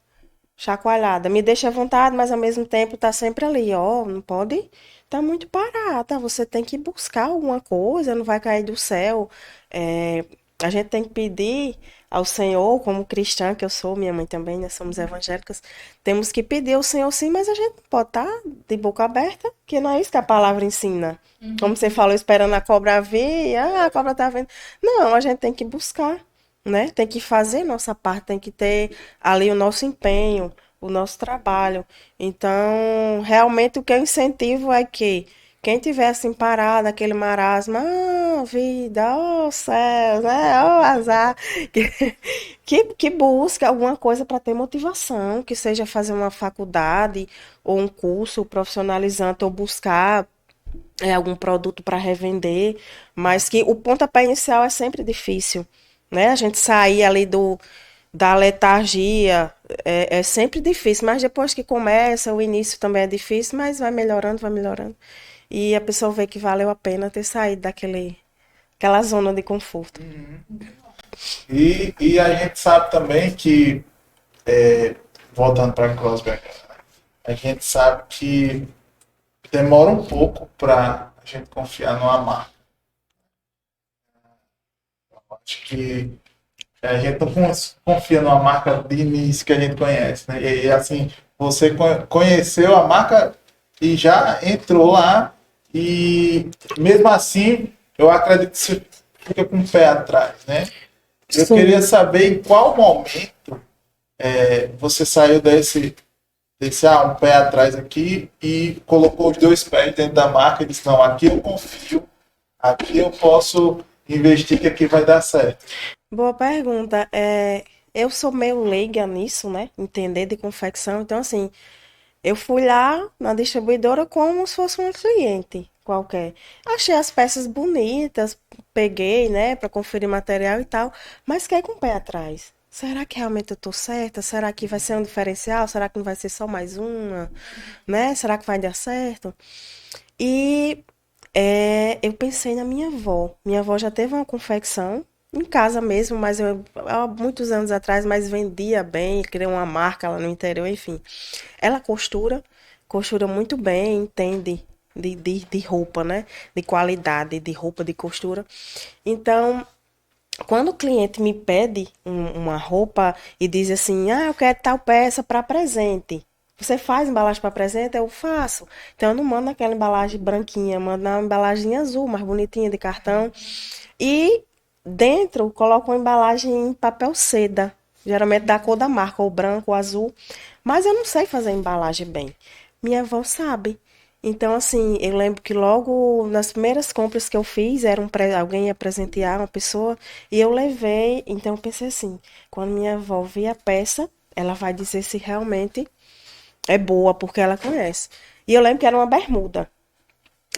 chacoalhada. Me deixa à vontade, mas ao mesmo tempo tá sempre ali, ó, não pode tá muito parada, você tem que buscar alguma coisa, não vai cair do céu. É, a gente tem que pedir ao Senhor, como cristã que eu sou, minha mãe também, nós somos evangélicas, temos que pedir ao Senhor sim, mas a gente não pode estar de boca aberta, que não é isso que a palavra ensina. Como você falou, esperando a cobra vir, a cobra tá vindo. Não, a gente tem que buscar, né? Tem que fazer nossa parte, tem que ter ali o nosso empenho, o nosso trabalho. Então, realmente o que eu incentivo é que quem tiver assim parado, aquele marasmo, vida, céu, né? Azar, que busque alguma coisa para ter motivação, que seja fazer uma faculdade ou um curso profissionalizante ou buscar algum produto para revender, mas que o pontapé inicial é sempre difícil, né? A gente sair ali da letargia é sempre difícil, mas depois que começa, o início também é difícil, mas vai melhorando, vai melhorando. E a pessoa vê que valeu a pena ter saído daquela zona de conforto. E a gente sabe também que, voltando para a Crossback, a gente sabe que demora um pouco para a gente confiar numa marca. Eu acho que a gente não confia numa marca de início que a gente conhece, né? E assim, você conheceu a marca e já entrou lá e mesmo assim, eu acredito que você fica com o pé atrás, né? Eu Sim. queria saber em qual momento você saiu desse um pé atrás aqui e colocou os dois pés dentro da marca e disse, não, aqui eu confio, aqui eu posso investir que aqui vai dar certo. Boa pergunta. Eu sou meio leiga nisso, né? Entender de confecção. Então, assim, eu fui lá na distribuidora como se fosse um cliente qualquer. Achei as peças bonitas, peguei, né, para conferir material e tal, mas fiquei com o pé atrás. Será que realmente eu tô certa? Será que vai ser um diferencial? Será que não vai ser só mais uma? Né? Será que vai dar certo? E eu pensei na minha avó. Minha avó já teve uma confecção em casa mesmo, mas há muitos anos atrás, mas vendia bem, criou uma marca lá no interior, enfim. Ela costura muito bem, entende de roupa, né? De qualidade, de roupa, de costura. Então, quando o cliente me pede uma roupa e diz assim, eu quero tal peça para presente. Você faz embalagem para presente? Eu faço. Então eu não mando aquela embalagem branquinha, mando uma embalagem azul, mais bonitinha, de cartão. E dentro coloco uma embalagem em papel seda, geralmente da cor da marca, ou branco ou azul. Mas eu não sei fazer embalagem bem. Minha avó sabe. Então, assim, eu lembro que logo nas primeiras compras que eu fiz, alguém ia presentear uma pessoa, e eu levei. Então, eu pensei assim: quando minha avó vir a peça, ela vai dizer se realmente é boa porque ela conhece. E eu lembro que era uma bermuda.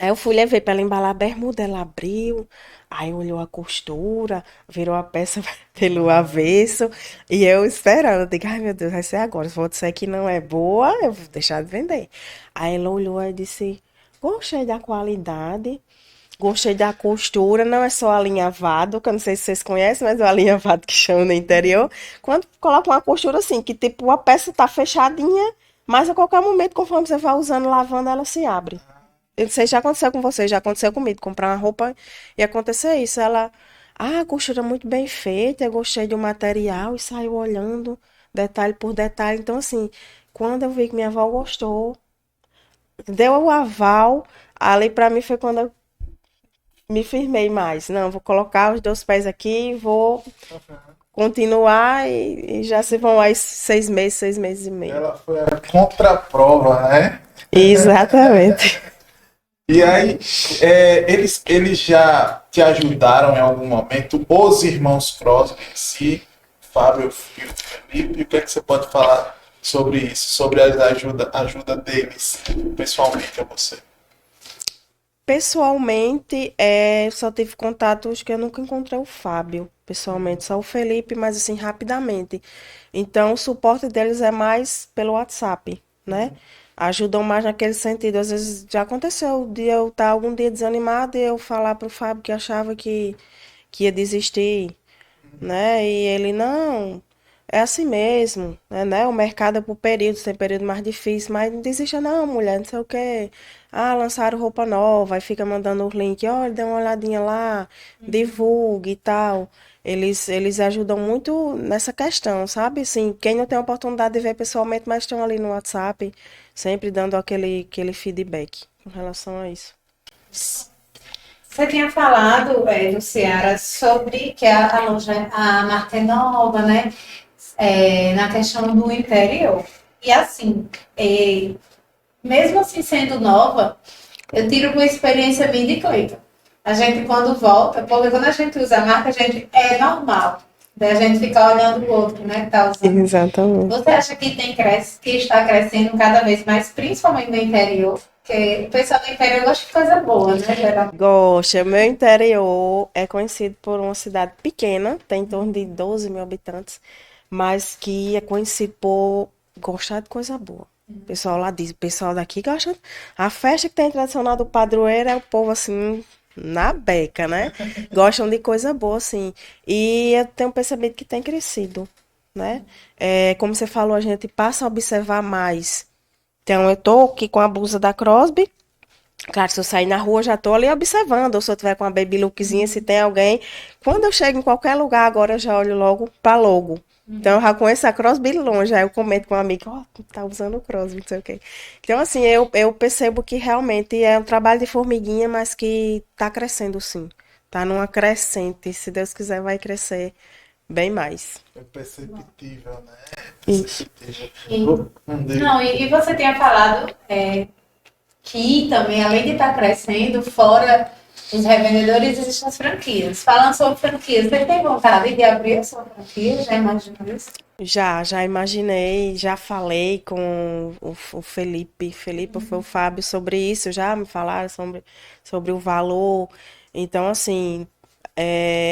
Aí eu fui levar para ela embalar a bermuda, ela abriu, aí olhou a costura, virou a peça pelo avesso, e eu esperando, eu digo, ai meu Deus, vai ser agora, se for disser que não é boa, eu vou deixar de vender. Aí ela olhou e disse, gostei da qualidade, gostei da costura, não é só alinhavado, que eu não sei se vocês conhecem, mas é o alinhavado que chama no interior, quando coloca uma costura assim, que tipo, a peça tá fechadinha, mas a qualquer momento, conforme você vai usando, lavando, ela se abre. Eu não sei se já aconteceu com você, já aconteceu comigo, comprar uma roupa e acontecer isso. Ela, a costura muito bem feita, eu gostei do material e saiu olhando detalhe por detalhe. Então, assim, quando eu vi que minha avó gostou, deu o aval, ali pra mim foi quando eu me firmei mais. Não, vou colocar os dois pés aqui, vou continuar e já se vão aí 6 meses, 6 meses e meio. Ela foi a contraprova, né? Exatamente. E aí, eles já te ajudaram em algum momento, os irmãos Crosby em si, Fábio e o Felipe, o que é que você pode falar sobre isso, sobre a ajuda deles, pessoalmente a você? Pessoalmente, só tive contato, acho que eu nunca encontrei o Fábio, pessoalmente, só o Felipe, mas assim, rapidamente. Então, o suporte deles é mais pelo WhatsApp, né? Ajudam mais naquele sentido. Às vezes já aconteceu de eu estar algum dia desanimada e eu falar pro Fábio que achava que ia desistir, né? E ele, não, é assim mesmo, né? O mercado é por períodos, tem período mais difícil, mas não desista não, mulher, não sei o quê. Ah, lançaram roupa nova, aí fica mandando os links, olha, dê uma olhadinha lá, divulgue e tal. Eles ajudam muito nessa questão, sabe? Assim, quem não tem a oportunidade de ver pessoalmente, mas estão ali no WhatsApp, sempre dando aquele feedback com relação a isso. Você tinha falado, do Ceará, sobre que a loja, a marca é nova, né? Na questão do interior. E assim, mesmo assim sendo nova, eu tiro uma experiência minha de Cleiton. A gente, quando volta, porque quando a gente usa a marca, a gente é normal. Daí a gente fica olhando o outro, né, que tá usando. Exatamente. Você acha que que está crescendo cada vez mais, principalmente no interior? Porque o pessoal do interior gosta de coisa boa, né, geral? Gosta. Meu interior é conhecido por uma cidade pequena, tem em torno de 12 mil habitantes, mas que é conhecido por gostar de coisa boa. O pessoal lá diz, o pessoal daqui gosta. A festa que tem tradicional do padroeiro é o povo assim, na beca, né? Gostam de coisa boa, assim. E eu tenho percebido que tem crescido, né? Como você falou, a gente passa a observar mais. Então, eu tô aqui com a blusa da Crosby. Claro, se eu sair na rua, já tô ali observando. Ou se eu tiver com uma baby lookzinha, se tem alguém. Quando eu chego em qualquer lugar, agora eu já olho logo pra logo. Então, eu já conheço a Crosby de longe. Aí eu comento com um amigo, ó, tá usando o Crosby, não sei o quê. Então, assim, eu percebo que realmente é um trabalho de formiguinha, mas que tá crescendo sim. Tá numa crescente. Se Deus quiser, vai crescer bem mais. É perceptível, né? Isso. Perceptível. Não, e você tinha falado que também, além de estar crescendo, fora os revendedores, existem as franquias. Falando sobre franquias, você tem vontade de abrir a sua franquia? Já imaginou isso? Já imaginei, já falei com o Felipe, foi o Fábio sobre isso, já me falaram sobre o valor. Então, assim,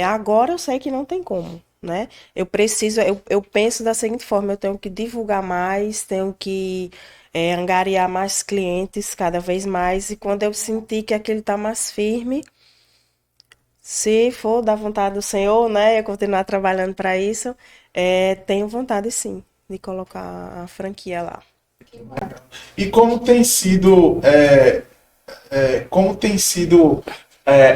agora eu sei que não tem como, né? Eu penso da seguinte forma, eu tenho que divulgar mais, tenho que angariar mais clientes cada vez mais, e quando eu sentir que aquilo está mais firme, se for da vontade do Senhor, né, eu continuar trabalhando para isso, tenho vontade sim de colocar a franquia lá. E como tem sido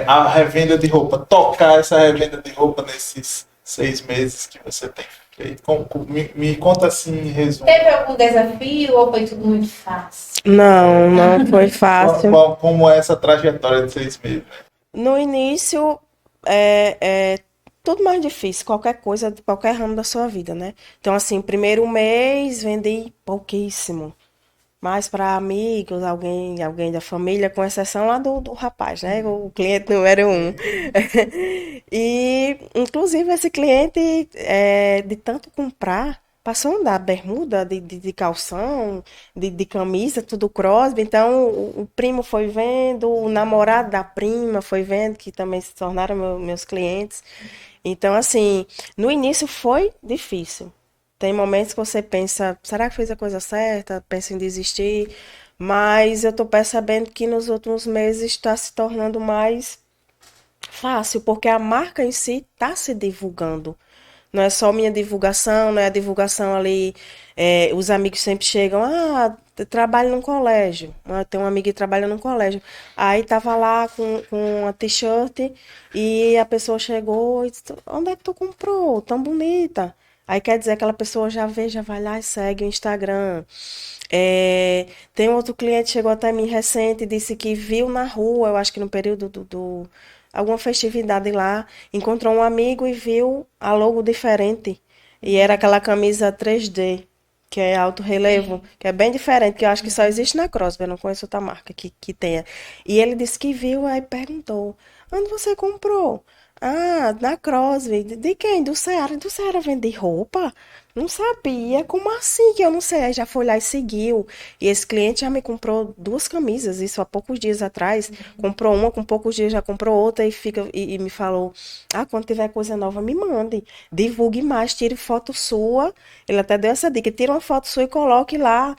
a revenda de roupa, tocar essa revenda de roupa nesses 6 meses que você tem feito? Me conta assim em resumo. Teve algum desafio ou foi tudo muito fácil? Não foi fácil. Como é essa trajetória de 6 meses? No início, tudo mais difícil, qualquer coisa, de qualquer ramo da sua vida, né? Então, assim, primeiro mês vendi pouquíssimo. Mais para amigos, alguém da família, com exceção lá do rapaz, né? O cliente número um. E, inclusive, esse cliente, de tanto comprar, passou a andar bermuda, de calção, de camisa, tudo Crosby. Então, o primo foi vendo, o namorado da prima foi vendo, que também se tornaram meus clientes. Então, assim, no início foi difícil. Tem momentos que você pensa, será que fez a coisa certa? Pensa em desistir. Mas eu tô percebendo que nos últimos meses está se tornando mais fácil, porque a marca em si está se divulgando. Não é só minha divulgação, não é a divulgação ali. Os amigos sempre chegam, eu trabalho num colégio. Tem um amigo que trabalha num colégio. Aí tava lá com a t-shirt e a pessoa chegou e disse, onde é que tu comprou? Tão bonita. Aí quer dizer que aquela pessoa já vê, já vai lá e segue o Instagram. Tem outro cliente que chegou até mim recente e disse que viu na rua, eu acho que no período alguma festividade lá, encontrou um amigo e viu a logo diferente. E era aquela camisa 3D, que é alto relevo, que é bem diferente, que eu acho que só existe na Crosby, eu não conheço outra marca que tenha. E ele disse que viu, aí perguntou, onde você comprou? Ah, na Crosby. De quem? Do Ceará. Do Ceará vende roupa? Não sabia. Como assim que eu não sei? Aí já foi lá e seguiu. E esse cliente já me comprou 2 camisas, isso há poucos dias atrás. Comprou uma, com poucos dias já comprou outra e me falou: quando tiver coisa nova, me mande. Divulgue mais, tire foto sua. Ele até deu essa dica: tira uma foto sua e coloque lá,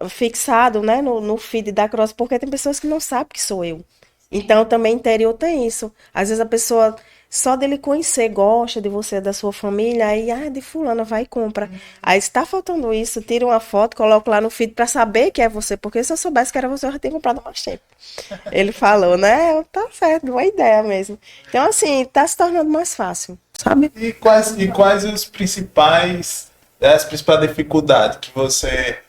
fixado, né, no feed da Cross, porque tem pessoas que não sabem que sou eu. Então, também interior tem isso. Às vezes a pessoa, só dele conhecer, gosta de você, da sua família, aí, de fulana, vai e compra. Aí, está faltando isso, tira uma foto, coloca lá no feed para saber que é você, porque se eu soubesse que era você, eu já teria comprado há mais tempo. Ele falou, né? Tá certo, boa ideia mesmo. Então, assim, tá se tornando mais fácil, sabe? E quais as principais dificuldades que você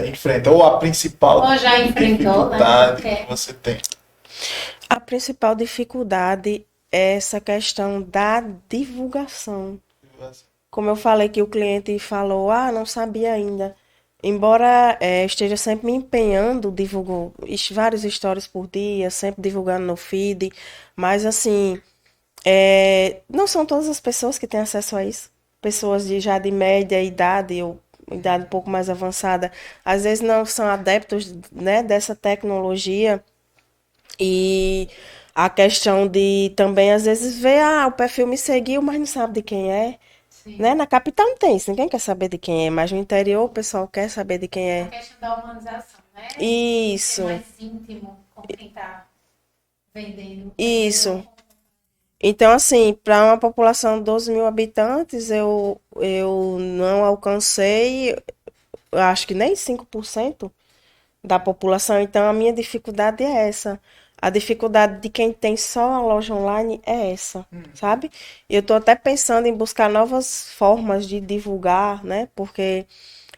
enfrenta? Ou a principal Ou já enfrentou, né? dificuldade que você tem? A principal dificuldade é essa questão da divulgação. Como eu falei que o cliente falou, não sabia ainda. Embora esteja sempre me empenhando, divulgo vários stories por dia, sempre divulgando no feed, mas assim, não são todas as pessoas que têm acesso a isso. Pessoas já de média idade ou idade um pouco mais avançada, às vezes não são adeptos, né, dessa tecnologia. E a questão de também, às vezes, ver, o perfil me seguiu, mas não sabe de quem é. Sim. Né? Na capital não tem isso, ninguém quer saber de quem é, mas no interior o pessoal quer saber de quem A é. questão da humanização, né? Isso, Ser mais íntimo com quem tá vendendo. isso. Então, assim, para uma população de 12 mil habitantes, eu não alcancei, eu acho que nem 5% da população. Então, a minha dificuldade é essa. A dificuldade de quem tem só a loja online é essa, sabe? E eu estou até pensando em buscar novas formas de divulgar, né? Porque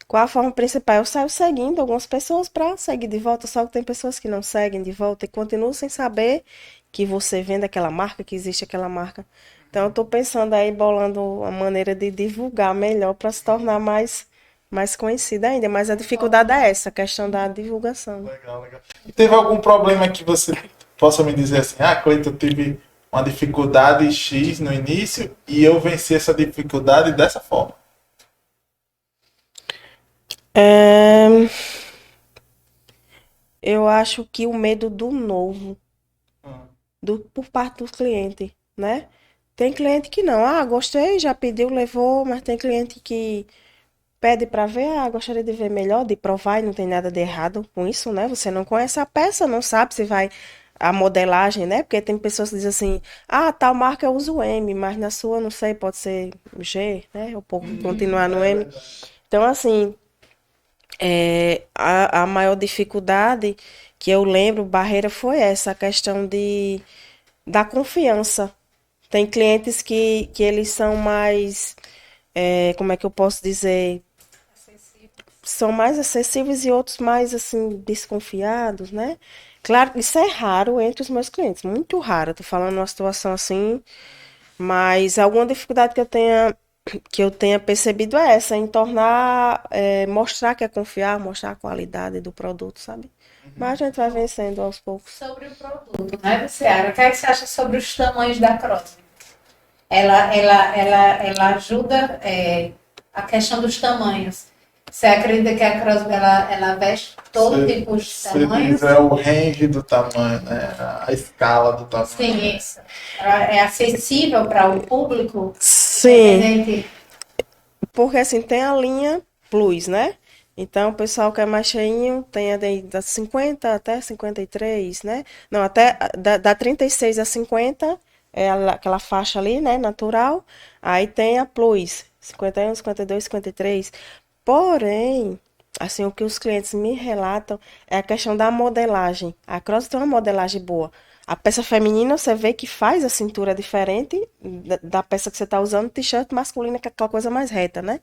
qual a forma principal? Eu saio seguindo algumas pessoas para seguir de volta, só que tem pessoas que não seguem de volta e continuam sem saber que você vende aquela marca, que existe aquela marca. Então, eu estou pensando aí, bolando uma maneira de divulgar melhor para se tornar mais conhecida ainda. Mas a dificuldade é essa, a questão da divulgação. Legal, legal. E teve algum problema que você possa me dizer assim, Cleiton, eu tive uma dificuldade X no início e eu venci essa dificuldade dessa forma? Eu acho que o medo do novo, Hum. por parte do cliente, né? Tem cliente que não, gostei, já pediu, levou, mas tem cliente que pede para ver, gostaria de ver melhor, de provar, e não tem nada de errado com isso, né? Você não conhece a peça, não sabe se vai a modelagem, né? Porque tem pessoas que dizem assim, tal marca eu uso M, mas na sua, não sei, pode ser G, né? Ou continuar no M. Então, assim, a maior dificuldade que eu lembro, barreira, foi essa, a questão da confiança. Tem clientes que eles são mais, como é que eu posso dizer? São mais acessíveis e outros mais, assim, desconfiados, né? Claro, isso é raro entre os meus clientes, muito raro. Tô falando uma situação assim, mas alguma dificuldade que eu tenha percebido é essa, em tornar, mostrar que é confiar, mostrar a qualidade do produto, sabe? Mas a gente vai vencendo aos poucos. Sobre o produto, né, Luciara? O que é que você acha sobre os tamanhos da Crosby? Ela ajuda a questão dos tamanhos. Você acredita que a Crosby ela veste todo tipo de tamanhos? É o range do tamanho, né? A escala do tamanho. Sim, isso. É acessível para o público? Sim, Independente. porque assim, tem a linha Plus, né? Então, o pessoal que é mais cheinho tem a da 50 até 53, né? Não, até da 36 a 50 é aquela faixa ali, né? Natural. Aí tem a Plus, 51, 52, 53. Porém, assim, o que os clientes me relatam é a questão da modelagem. A Cross tem uma modelagem boa. A peça feminina, você vê que faz a cintura diferente da peça que você está usando, t-shirt masculina, que é aquela coisa mais reta, né?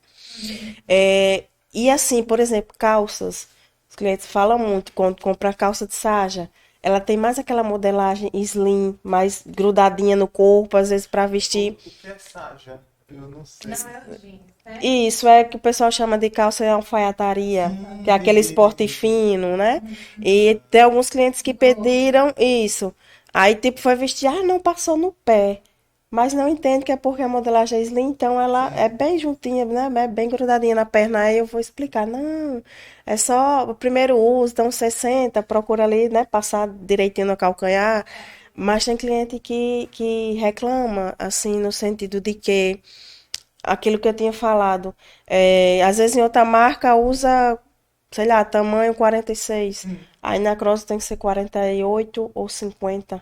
E assim, por exemplo, calças. Os clientes falam muito quando compra calça de sarja. Ela tem mais aquela modelagem slim, mais grudadinha no corpo, às vezes para vestir. O que é sarja? Eu não sei. Não é o jeans, né? Isso é que o pessoal chama de calça de alfaiataria, que é aquele esporte fino, né? E tem alguns clientes que pediram isso. Aí, tipo, foi vestir, não passou no pé. Mas não entende que é porque a modelagem é slim, então ela é bem juntinha, né? É bem grudadinha na perna. Aí eu vou explicar, não, é só o primeiro uso, então 60, procura ali, né? Passar direitinho no calcanhar. Mas tem cliente que reclama, assim, no sentido de que aquilo que eu tinha falado. Às vezes em outra marca usa, sei lá, tamanho 46. Aí na Cross tem que ser 48 ou 50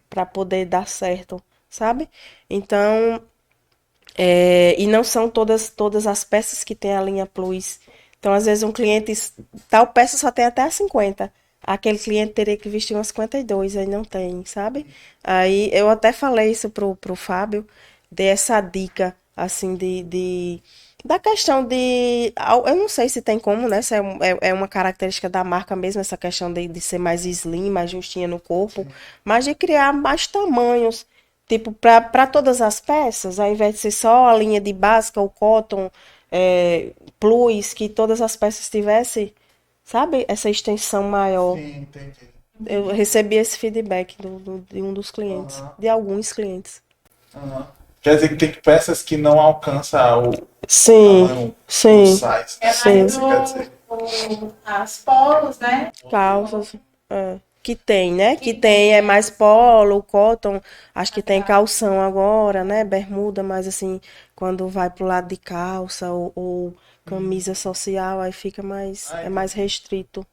para poder dar certo, sabe? Então, e não são todas as peças que tem a linha Plus. Então, às vezes um cliente, tal peça só tem até a 50. Aquele cliente teria que vestir umas 52, aí não tem, sabe? Aí eu até falei isso pro Fábio, dei essa dica, assim, da questão de. Eu não sei se tem como, né? Se é uma característica da marca mesmo, essa questão de ser mais slim, mais justinha no corpo, mas de criar mais tamanhos. Tipo, para todas as peças, ao invés de ser só a linha de básica, o cotton, plus, que todas as peças tivessem, sabe, essa extensão maior. Sim, entendi. Eu recebi esse feedback de um dos clientes, de alguns clientes. Aham. Quer dizer que tem peças que não alcançam o Sim, tamanho sim, plus size. É sim. mais Isso quer dizer. as polos, né? Calças, que tem, né? Que tem, é mais polo, cotton, acho que tem calção agora, né? Bermuda, mas assim, quando vai pro lado de calça ou camisa social, aí fica é mais restrito.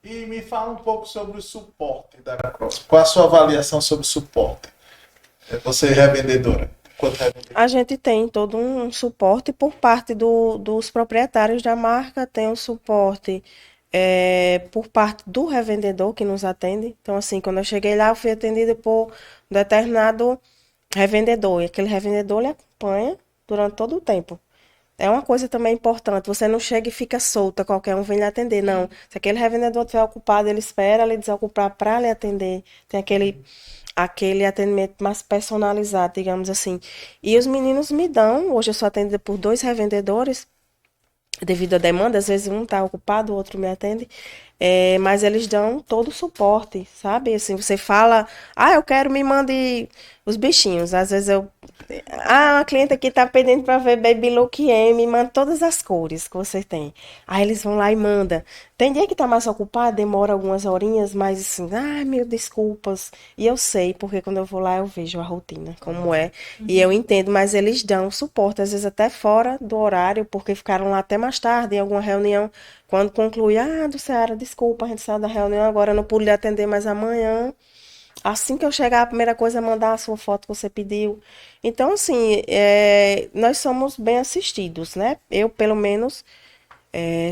E me fala um pouco sobre o suporte da Cross. Qual a sua avaliação sobre o suporte? Você é revendedora. Quanto revendedora? A gente tem todo um suporte por parte dos proprietários da marca, tem um suporte por parte do revendedor que nos atende. Então, assim, quando eu cheguei lá, eu fui atendida por um determinado revendedor. E aquele revendedor, ele acompanha durante todo o tempo. É uma coisa também importante. Você não chega e fica solta, qualquer um vem lhe atender. Não. Se aquele revendedor estiver ocupado, ele espera ele desocupar para lhe atender. Tem aquele atendimento mais personalizado, digamos assim. E os meninos me dão, hoje eu sou atendida por 2 revendedores, devido à demanda, às vezes um está ocupado, o outro me atende, mas eles dão todo o suporte, sabe? Assim, você fala, eu quero, me mande os bichinhos. Às vezes uma cliente aqui tá pedindo para ver Baby Look M, me manda todas as cores que você tem. Aí eles vão lá e manda. Tem dia que tá mais ocupado, demora algumas horinhas, mas assim, meu, desculpas. E eu sei, porque quando eu vou lá eu vejo a rotina, como é. E eu entendo, mas eles dão suporte, às vezes até fora do horário, porque ficaram lá até mais tarde, em alguma reunião. Quando conclui, Dulceara, desculpa, a gente saiu da reunião, agora eu não pude lhe atender mais amanhã. Assim que eu chegar, a primeira coisa é mandar a sua foto que você pediu. Então, assim, nós somos bem assistidos, né? Eu, pelo menos,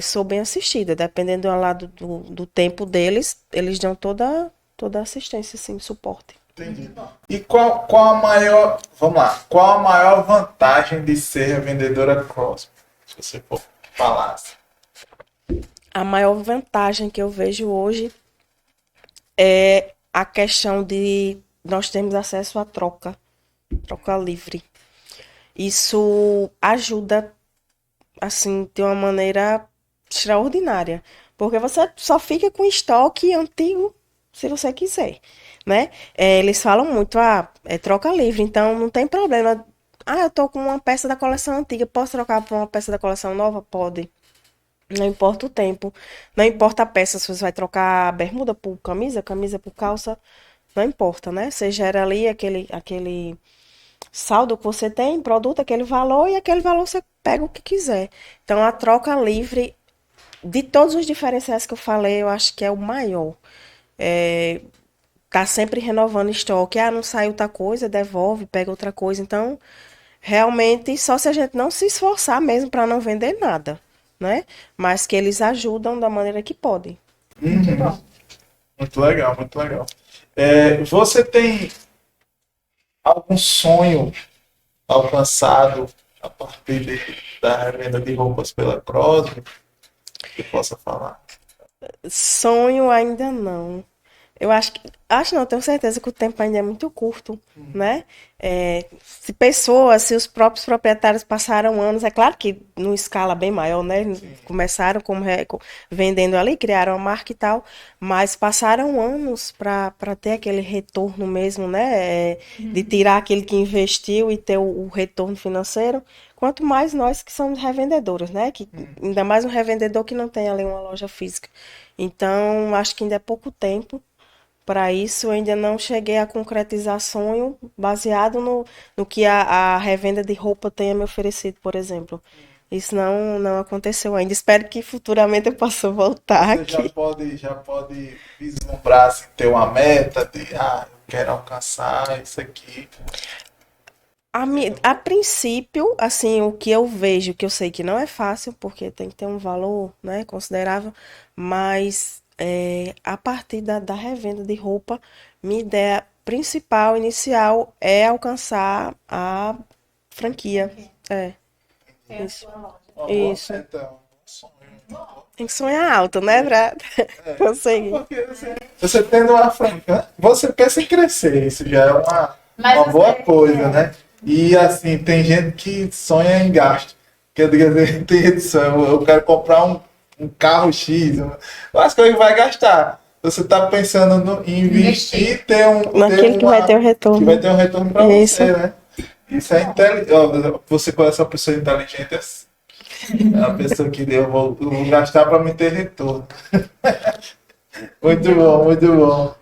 sou bem assistida. Dependendo do lado do tempo deles, eles dão toda a assistência, assim, suporte. Entendi. E qual a maior, vamos lá, qual a maior vantagem de ser revendedora Cross? Se você for falar assim. A maior vantagem que eu vejo hoje é a questão de nós termos acesso à troca livre. Isso ajuda, assim, de uma maneira extraordinária, porque você só fica com estoque antigo se você quiser, né? Eles falam muito, é troca livre, então não tem problema. eu tô com uma peça da coleção antiga, posso trocar por uma peça da coleção nova? Pode. Não importa o tempo, não importa a peça, se você vai trocar bermuda por camisa, camisa por calça, não importa, né? Você gera ali aquele saldo que você tem, produto, aquele valor, e aquele valor você pega o que quiser. Então, a troca livre, de todos os diferenciais que eu falei, eu acho que é o maior. Tá sempre renovando estoque. Não sai outra coisa, devolve, pega outra coisa. Então, realmente, só se a gente não se esforçar mesmo para não vender nada, né? Mas que eles ajudam da maneira que podem. Muito legal, muito legal. Você tem algum sonho alcançado a partir da venda de roupas pela Crosby que possa falar? Sonho ainda não. Eu acho não, tenho certeza que o tempo ainda é muito curto, né? Se os próprios proprietários passaram anos, é claro que numa escala bem maior, né? Começaram vendendo ali, criaram a marca e tal, mas passaram anos para ter aquele retorno mesmo, né? De tirar aquele que investiu e ter o retorno financeiro. Quanto mais nós que somos revendedores, né? Ainda mais um revendedor que não tem ali uma loja física. Então, acho que ainda é pouco tempo. Para isso, eu ainda não cheguei a concretizar sonho baseado no que a revenda de roupa tenha me oferecido, por exemplo. Isso não aconteceu ainda. Espero que futuramente eu possa voltar Você aqui. já pode vislumbrar, assim, ter uma meta de, eu quero alcançar isso aqui. A princípio, assim, o que eu vejo, que eu sei que não é fácil, porque tem que ter um valor, né, considerável, mas a partir da revenda de roupa, minha ideia principal, inicial, é alcançar a franquia. É, É a isso. sua loja. Isso. Então, um sonho. Tem que sonhar alto, né, pra conseguir. Porque você tendo uma franquia, você pensa em crescer, isso já é Mas uma boa você- coisa, né? E assim, tem gente que sonha em gasto. Quer dizer, tem gente que sonha, eu quero comprar um carro X, as coisas que vai gastar. Você está pensando em investir, Naquilo que vai ter o retorno. que vai ter um retorno para Isso. você, né? Isso é inteligente. Você conhece uma pessoa inteligente assim? É uma pessoa que eu vou gastar para me ter retorno. Muito bom, muito bom.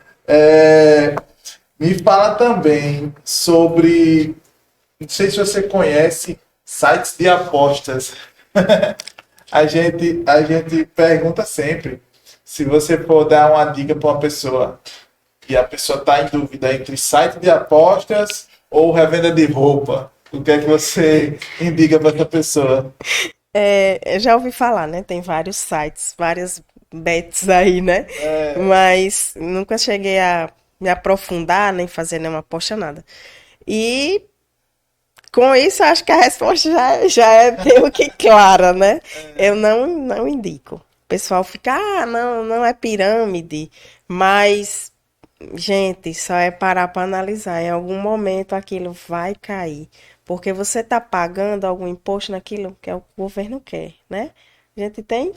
Me fala também sobre, não sei se você conhece sites de apostas. A gente pergunta sempre se você for dar uma dica para uma pessoa e a pessoa está em dúvida entre site de apostas ou revenda de roupa. O que é que você indica para essa pessoa? Eu já ouvi falar, né? Tem vários sites, várias bets aí, né? Mas nunca cheguei a me aprofundar, nem fazer nenhuma aposta, nada. E com isso, acho que a resposta já é meio que clara, né? Eu não indico. O pessoal fica, não é pirâmide, mas, gente, só é parar para analisar. Em algum momento aquilo vai cair, porque você está pagando algum imposto naquilo que o governo quer, né? A gente tem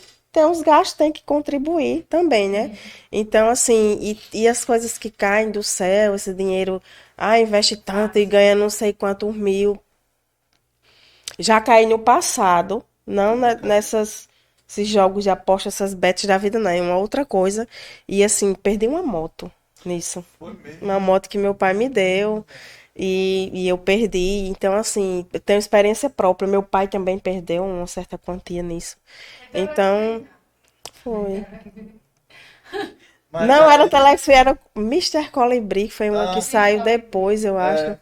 os gastos, tem que contribuir também, né? Então, assim, e as coisas que caem do céu, esse dinheiro, investe tanto e ganha não sei quantos mil. Já caí no passado, não esses jogos de aposta, essas bets da vida, não, é uma outra coisa. E assim, perdi uma moto nisso. Foi mesmo. Uma moto que meu pai me deu e eu perdi. Então, assim, eu tenho experiência própria. Meu pai também perdeu uma certa quantia nisso. Então, foi. Mas Não, era o aí- Telex, era o Mr. Colibri, que foi uma que saiu depois, eu acho.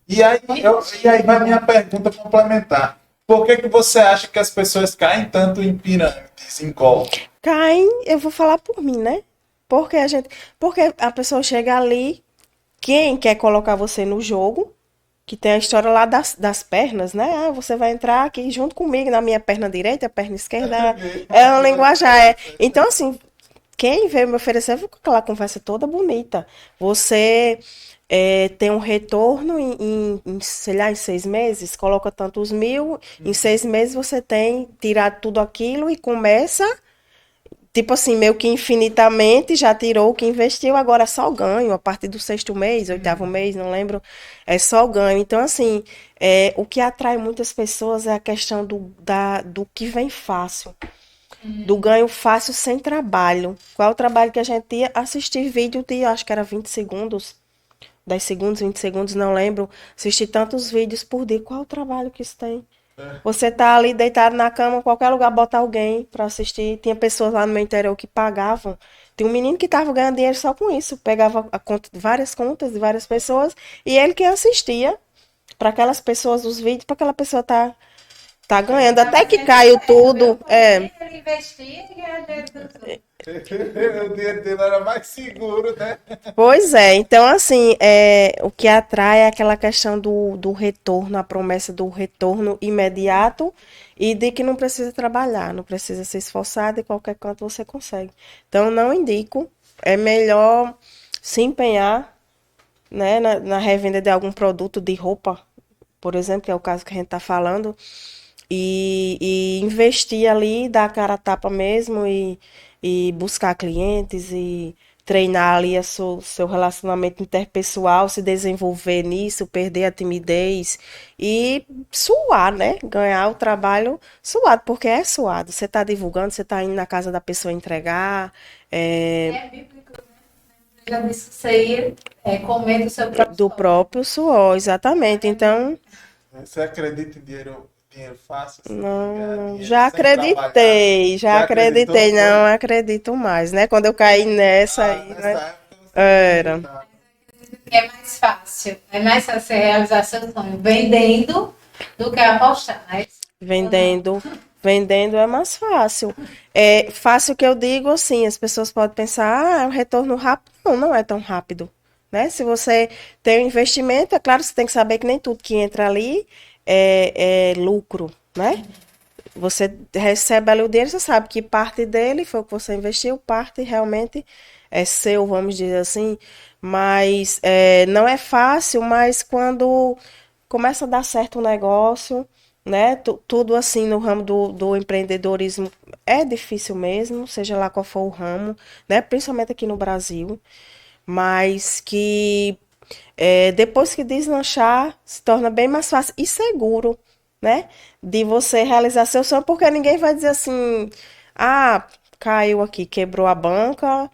E aí vai minha pergunta complementar. Por que você acha que as pessoas caem tanto em pirâmides, em golpe? Caem, eu vou falar por mim, né? Porque a pessoa chega ali, quem quer colocar você no jogo, que tem a história lá das pernas, né? Você vai entrar aqui junto comigo na minha perna direita, perna esquerda, é uma linguajar. Então, assim, quem veio me oferecer foi com aquela conversa toda bonita. Você tem um retorno sei lá, em 6 meses, coloca tantos mil, em 6 meses você tem tirado tudo aquilo e começa tipo assim, meio que infinitamente já tirou o que investiu, agora é só ganho, a partir do 6º mês, 8º mês, não lembro, é só ganho. Então, assim, o que atrai muitas pessoas é a questão do que vem fácil, do ganho fácil sem trabalho. Qual é o trabalho que a gente ia assistir vídeo de, acho que era 20 segundos, 10 segundos, 20 segundos, não lembro, assistir tantos vídeos por dia. Qual é o trabalho que isso tem? Você tá ali deitado na cama, qualquer lugar, bota alguém pra assistir. Tinha pessoas lá no meu interior que pagavam. Tem um menino que tava ganhando dinheiro só com isso. Pegava a conta, várias contas de várias pessoas e ele que assistia para aquelas pessoas os vídeos, para aquela pessoa tá ganhando. Até que caiu tudo. Ele investia e ganhar dinheiro dos outros. O dinheiro dele era mais seguro, né? Pois é, então assim, o que atrai é aquela questão do retorno, a promessa do retorno imediato e de que não precisa trabalhar, não precisa se esforçar, de qualquer canto você consegue. Então não indico, é melhor se empenhar, né, na revenda de algum produto de roupa, por exemplo, que é o caso que a gente está falando, e investir ali, dar a cara a tapa mesmo e buscar clientes e treinar ali seu relacionamento interpessoal, se desenvolver nisso, perder a timidez e suar, né? Ganhar o trabalho suado, porque é suado. Você está divulgando, você está indo na casa da pessoa entregar. É bíblico, né? Já disse que isso aí é comer do seu próprio Do suor. próprio suor, exatamente. Então, Você acredita em dinheiro fácil? Assim, não, ganhar dinheiro já sem trabalhar? acreditei, já Já acreditou? acreditei, não acredito mais, né? Quando eu caí nessa aí, Nessa né? época você Era. acreditava. É mais fácil. É mais fácil você realizar seu sonho vendendo do que apostar, né? Vendendo é mais fácil. É fácil que eu digo assim, as pessoas podem pensar, é um retorno rápido. Não, não é tão rápido, né? Se você tem um investimento, é claro que você tem que saber que nem tudo que entra ali é lucro, né? Você recebe ali o dinheiro, você sabe que parte dele foi o que você investiu, parte realmente é seu, vamos dizer assim. Mas não é fácil, mas quando começa a dar certo o negócio, né? Tudo assim no ramo do empreendedorismo é difícil mesmo, seja lá qual for o ramo, né? Principalmente aqui no Brasil, mas que depois que deslanchar, se torna bem mais fácil e seguro, né? De você realizar seu sonho, porque ninguém vai dizer assim, ah, caiu aqui, quebrou a banca,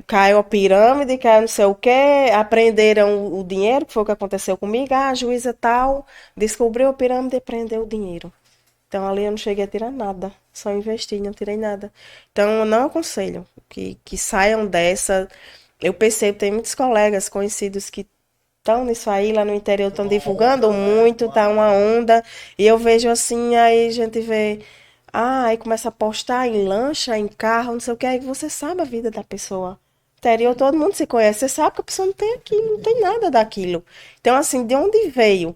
caiu a pirâmide, caiu não sei o quê, apreenderam o dinheiro, que foi o que aconteceu comigo, a juíza tal, descobriu a pirâmide e prendeu o dinheiro. Então ali eu não cheguei a tirar nada, só investi, não tirei nada. Então eu não aconselho que saiam dessa. Eu percebo, tem muitos colegas conhecidos que estão nisso aí, lá no interior estão divulgando muito, tá uma onda. E eu vejo assim, aí a gente vê, aí começa a postar em lancha, em carro, não sei o que, aí você sabe a vida da pessoa. Interior, todo mundo se conhece, você sabe que a pessoa não tem aquilo, não tem nada daquilo. Então, assim, de onde veio?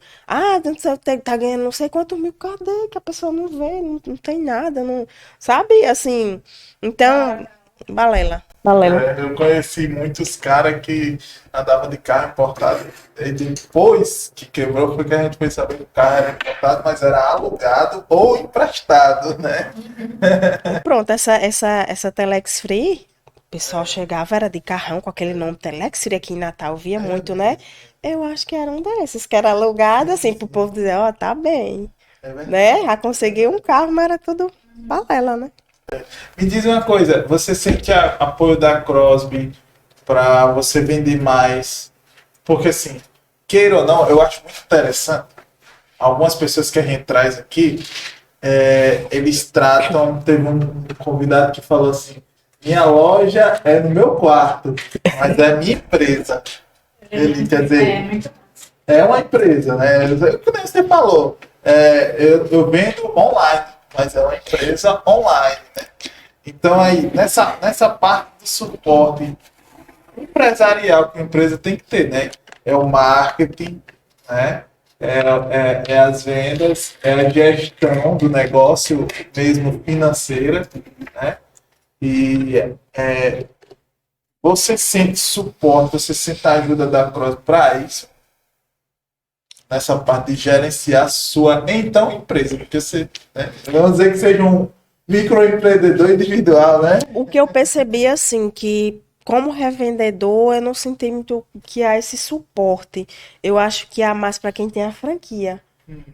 Não sei, tá ganhando não sei quantos mil, cadê? Que a pessoa não vê, não tem nada, não, sabe? Assim, então, balela. Balela. Eu conheci muitos caras que andavam de carro importado. E depois que quebrou, foi que a gente foi saber que o carro era importado, mas era alugado ou emprestado, né? Pronto, essa Telex Free, o pessoal chegava, era de carrão com aquele nome Telex Free aqui em Natal, via muito, né? Eu acho que era um desses, que era alugado, assim, pro povo dizer, ó, tá bem, É verdade. né? Já consegui um carro, mas era tudo balela, né? Me diz uma coisa, você sente apoio da Crosby para você vender mais? Porque assim, queira ou não, eu acho muito interessante. Algumas pessoas que a gente traz aqui, eles tratam. Teve um convidado que falou assim: minha loja é no meu quarto, mas é minha empresa. Ele quer dizer, muito é uma empresa, né? Como você falou, eu vendo online, mas é uma empresa online, né? Então aí, nessa parte do suporte empresarial que a empresa tem que ter, né? É o marketing, né? É as vendas, é a gestão do negócio mesmo financeira, né? E você sente suporte, você sente a ajuda da Cross para isso, nessa parte de gerenciar a sua então empresa, porque você, né? Vamos dizer que seja um microempreendedor individual, né? O que eu percebi, assim, que como revendedor, eu não senti muito que há esse suporte. Eu acho que há mais para quem tem a franquia.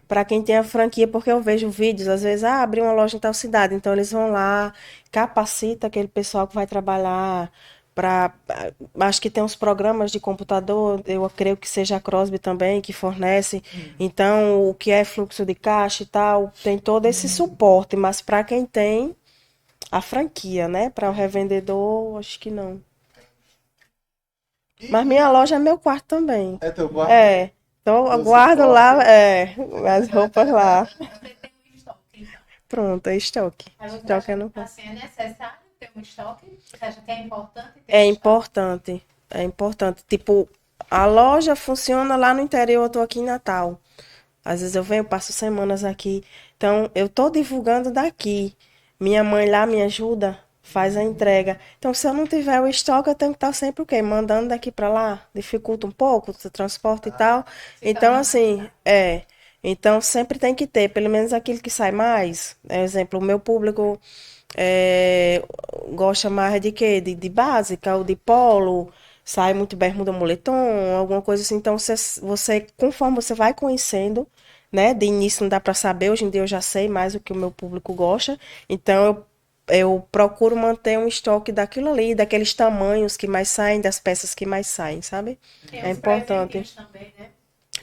Para quem tem a franquia, porque eu vejo vídeos, às vezes, abrir uma loja em tal cidade, então eles vão lá, capacita aquele pessoal que vai trabalhar para, acho que tem uns programas de computador, eu creio que seja a Crosby também que fornece. Então, o que é fluxo de caixa e tal, tem todo esse suporte, mas para quem tem a franquia, né? Para o revendedor, acho que não. Mas minha loja é meu quarto também. É teu quarto? É. Então eu guardo lá, as roupas lá. Você tem um estoque, então. Pronto, é estoque. Aí você Estoque acha é no que quarto. assim, é necessário ter um estoque? Você acha que é importante ter É um estoque? importante. É importante. Tipo, a loja funciona lá no interior, eu tô aqui em Natal. Às vezes eu venho, passo semanas aqui. Então, eu tô divulgando daqui. Minha mãe lá me ajuda, faz a entrega. Então, se eu não tiver o estoque, eu tenho que estar sempre o quê? Mandando daqui para lá. Dificulta um pouco o transporte e tal. Então, assim, Então, sempre tem que ter, pelo menos aquilo que sai mais. Exemplo, o meu público gosta mais de quê? De básica, ou de polo, sai muito bermuda, moletom, alguma coisa assim. Então, conforme você vai conhecendo, né? De início não dá para saber, hoje em dia eu já sei mais o que o meu público gosta. Então, eu procuro manter um estoque daquilo ali, daqueles tamanhos que mais saem, das peças que mais saem, sabe? Tem É uns importante. presentinhos também, né?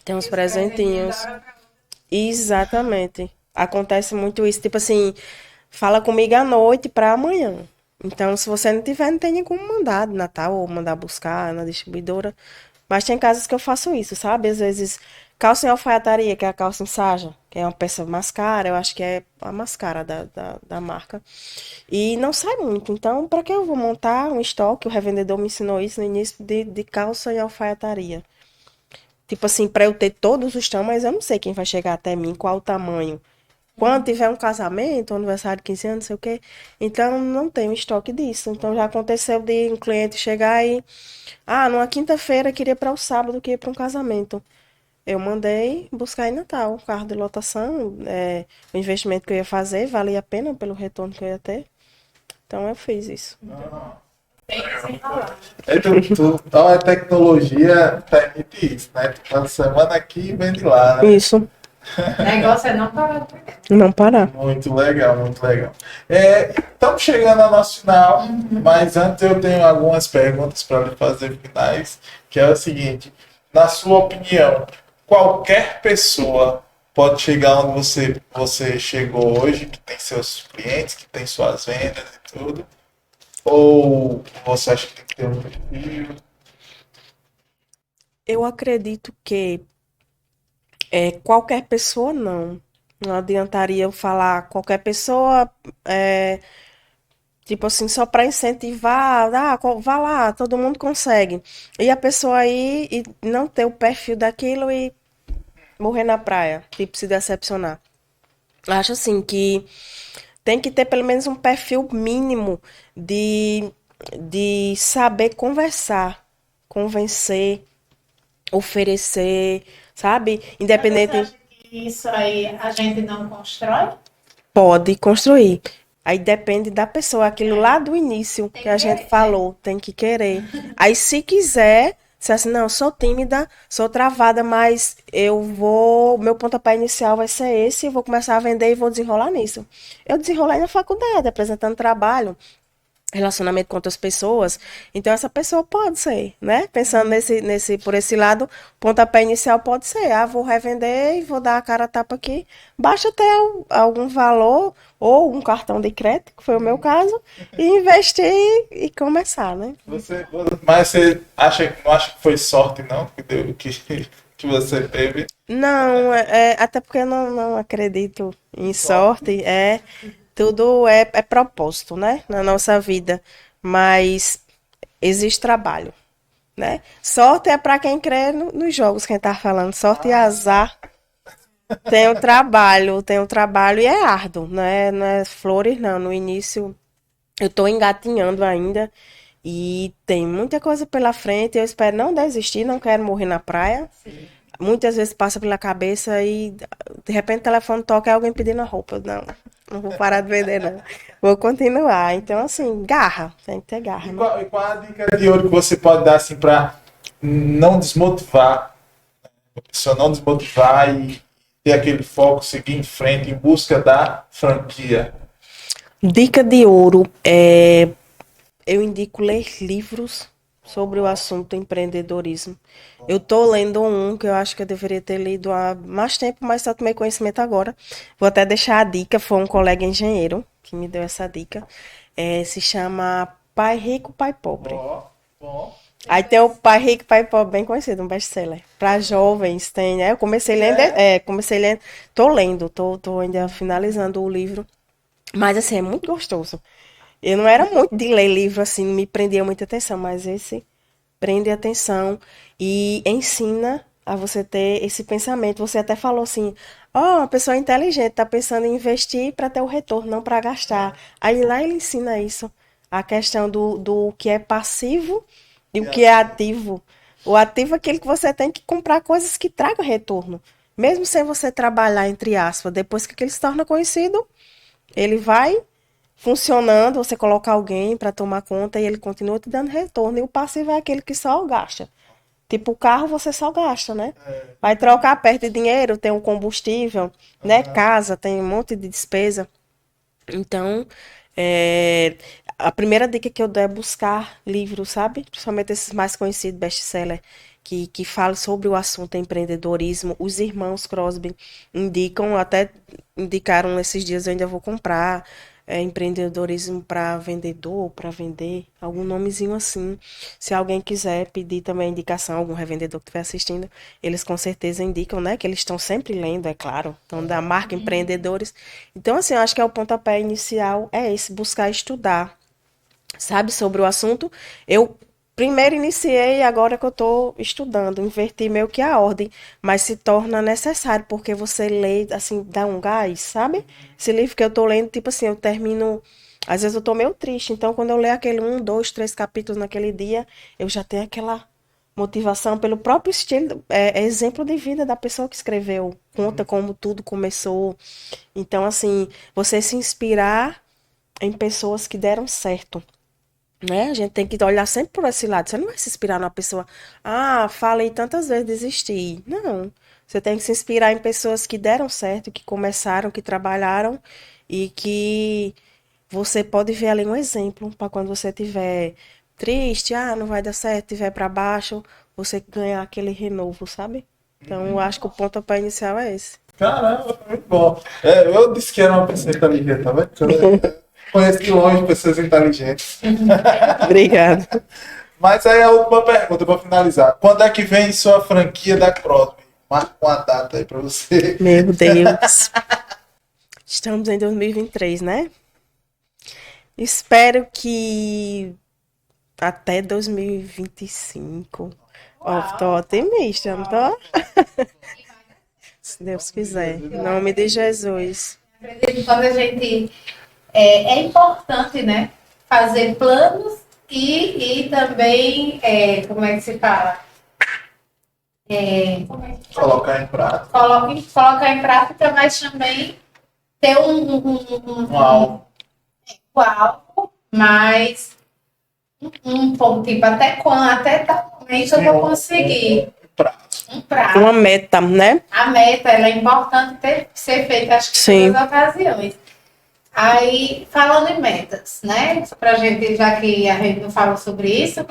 Tem uns Os presentinhos presentinhos. da hora pra outra. Exatamente. Acontece muito isso. Tipo assim, fala comigo à noite para amanhã. Então, se você não tiver, não tem nem como mandar de Natal ou mandar buscar na distribuidora. Mas tem casos que eu faço isso, sabe? Às vezes, calça em alfaiataria, que é a calça em saja, que é uma peça mais cara, eu acho que é a mais cara da marca. E não sai muito. Então, para que eu vou montar um estoque? O revendedor me ensinou isso no início de calça em alfaiataria. Tipo assim, para eu ter todos os tamanhos, eu não sei quem vai chegar até mim, qual o tamanho. Quando tiver um casamento, um aniversário de 15 anos, não sei o quê. Então, não tenho estoque disso. Então, já aconteceu de um cliente chegar e... Ah, numa quinta-feira, queria para o sábado, que ia para um casamento. Eu mandei buscar em Natal, carro de lotação, o investimento que eu ia fazer, valia a pena pelo retorno que eu ia ter. Então, eu fiz isso. Tem que se enrolar. Então a tecnologia permite isso, né? Tu passa semana aqui e vende lá, né? Isso, O negócio é não parar de vender. não parar. Muito legal, muito legal. Estamos chegando ao nosso final, mas antes eu tenho algumas perguntas para lhe fazer finais, que é o seguinte: na sua opinião, qualquer pessoa pode chegar onde você chegou hoje, que tem seus clientes, que tem suas vendas e tudo? Ou você acha que tem que ter um perfil? Eu acredito que qualquer pessoa não. Não adiantaria eu falar qualquer pessoa, tipo assim, só para incentivar, vá lá, todo mundo consegue. E a pessoa aí e não ter o perfil daquilo e morrer na praia, tipo, se decepcionar. Acho assim que tem que ter pelo menos um perfil mínimo de, de saber conversar, convencer, oferecer, sabe? Mas você Independente. acha que isso aí a gente não constrói? Pode construir. Aí depende da pessoa, aquilo lá do início que a gente falou, tem que querer. Aí se quiser, se assim, não, sou tímida, sou travada, mas meu pontapé inicial vai ser esse, eu vou começar a vender e vou desenrolar nisso. Eu desenrolei na faculdade, apresentando trabalho, relacionamento com outras pessoas. Então essa pessoa pode ser, né? Pensando por esse lado, pontapé inicial pode ser, vou revender e vou dar a cara a tapa aqui. Basta ter algum valor ou um cartão de crédito, que foi o meu caso, e investir e começar, né? Mas você não acha que foi sorte, não? Que você teve? Não, até porque eu não acredito em sorte, tudo é propósito, né, na nossa vida, mas existe trabalho, né? Sorte é para quem crê nos jogos, quem tá falando, sorte e azar. Tem o trabalho e é árduo, não é flores, não. No início eu tô engatinhando ainda e tem muita coisa pela frente, eu espero não desistir, não quero morrer na praia. Muitas vezes passa pela cabeça e de repente o telefone toca e alguém pedindo a roupa. Não, Não vou parar de vender, não. Vou continuar. Então, assim, garra. Tem que ter garra, né? E qual a dica de ouro que você pode dar assim para não desmotivar, a pessoa não desmotivar e ter aquele foco, seguir em frente em busca da franquia? Dica de ouro. Eu indico ler livros sobre o assunto empreendedorismo. Eu estou lendo um que eu acho que eu deveria ter lido há mais tempo, mas só tomei conhecimento agora. Vou até deixar a dica, foi um colega engenheiro que me deu essa dica. Se chama Pai Rico, Pai Pobre. Bom. Aí tem o Pai Rico, Pai Pobre, bem conhecido, um best-seller. Para jovens, tem, né? Eu comecei lendo, tô lendo, tô ainda finalizando o livro. Mas, assim, é muito gostoso. Eu não era muito de ler livro, assim, não me prendia muita atenção, mas esse prende atenção e ensina a você ter esse pensamento. Você até falou assim, uma pessoa inteligente está pensando em investir para ter o retorno, não para gastar. Aí lá ele ensina isso, a questão do que é passivo e o que é ativo. O ativo é aquele que você tem que comprar coisas que tragam retorno. Mesmo sem você trabalhar, entre aspas, depois que ele se torna conhecido, ele vai funcionando, você coloca alguém para tomar conta e ele continua te dando retorno. E o passivo é aquele que só gasta. Tipo, o carro você só gasta, né? Vai trocar, perde dinheiro, tem um combustível, né? Casa, tem um monte de despesa. Então, a primeira dica que eu dou é buscar livros, sabe? Principalmente esses mais conhecidos, best-seller, que falam sobre o assunto empreendedorismo. Os irmãos Crosby indicam, até indicaram esses dias, eu ainda vou comprar. Empreendedorismo para vendedor, para vender, algum nomezinho assim. Se alguém quiser pedir também indicação, algum revendedor que estiver assistindo, eles com certeza indicam, né? Que eles estão sempre lendo, é claro. Então, da marca Empreendedores. Então, assim, eu acho que é o pontapé inicial é esse, buscar estudar, sabe, sobre o assunto. Eu primeiro iniciei, agora que eu estou estudando, inverti meio que a ordem, mas se torna necessário, porque você lê, assim, dá um gás, sabe? Esse livro que eu estou lendo, tipo assim, eu termino. Às vezes eu tô meio triste, então quando eu leio aquele 1, 2, 3 capítulos naquele dia, eu já tenho aquela motivação pelo próprio estilo, exemplo de vida da pessoa que escreveu, conta como tudo começou. Então, assim, você se inspirar em pessoas que deram certo, né? A gente tem que olhar sempre por esse lado. Você não vai se inspirar numa pessoa, falei tantas vezes, desisti. Não. Você tem que se inspirar em pessoas que deram certo, que começaram, que trabalharam e que você pode ver ali um exemplo para quando você estiver triste, não vai dar certo, estiver para baixo, você ganhar aquele renovo, sabe? Então, eu acho que o pontapé inicial é esse. Caramba, muito bom. Eu disse que era uma pessoa inteligente, tá vendo? Eu conheço de longe pessoas inteligentes. Obrigada. Mas aí a última pergunta para finalizar. Quando é que vem sua franquia da Crosby? Marca uma data aí para você. Meu Deus. Estamos em 2023, né? Espero que até 2025. Tô otimista, não tô? Se Deus quiser. Em nome de Jesus. Quando a gente é importante, né, fazer planos e também, como é que se fala? Colocar em prática. Colocar em prática, mas também ter Um alvo. alvo, mas tipo, até quando, até tal momento eu vou conseguir. Um prazo. Uma meta, né? A meta, ela é importante ser feita, acho que em todas as ocasiões. Aí, falando em metas, né? Pra gente, já que a gente não falou sobre isso,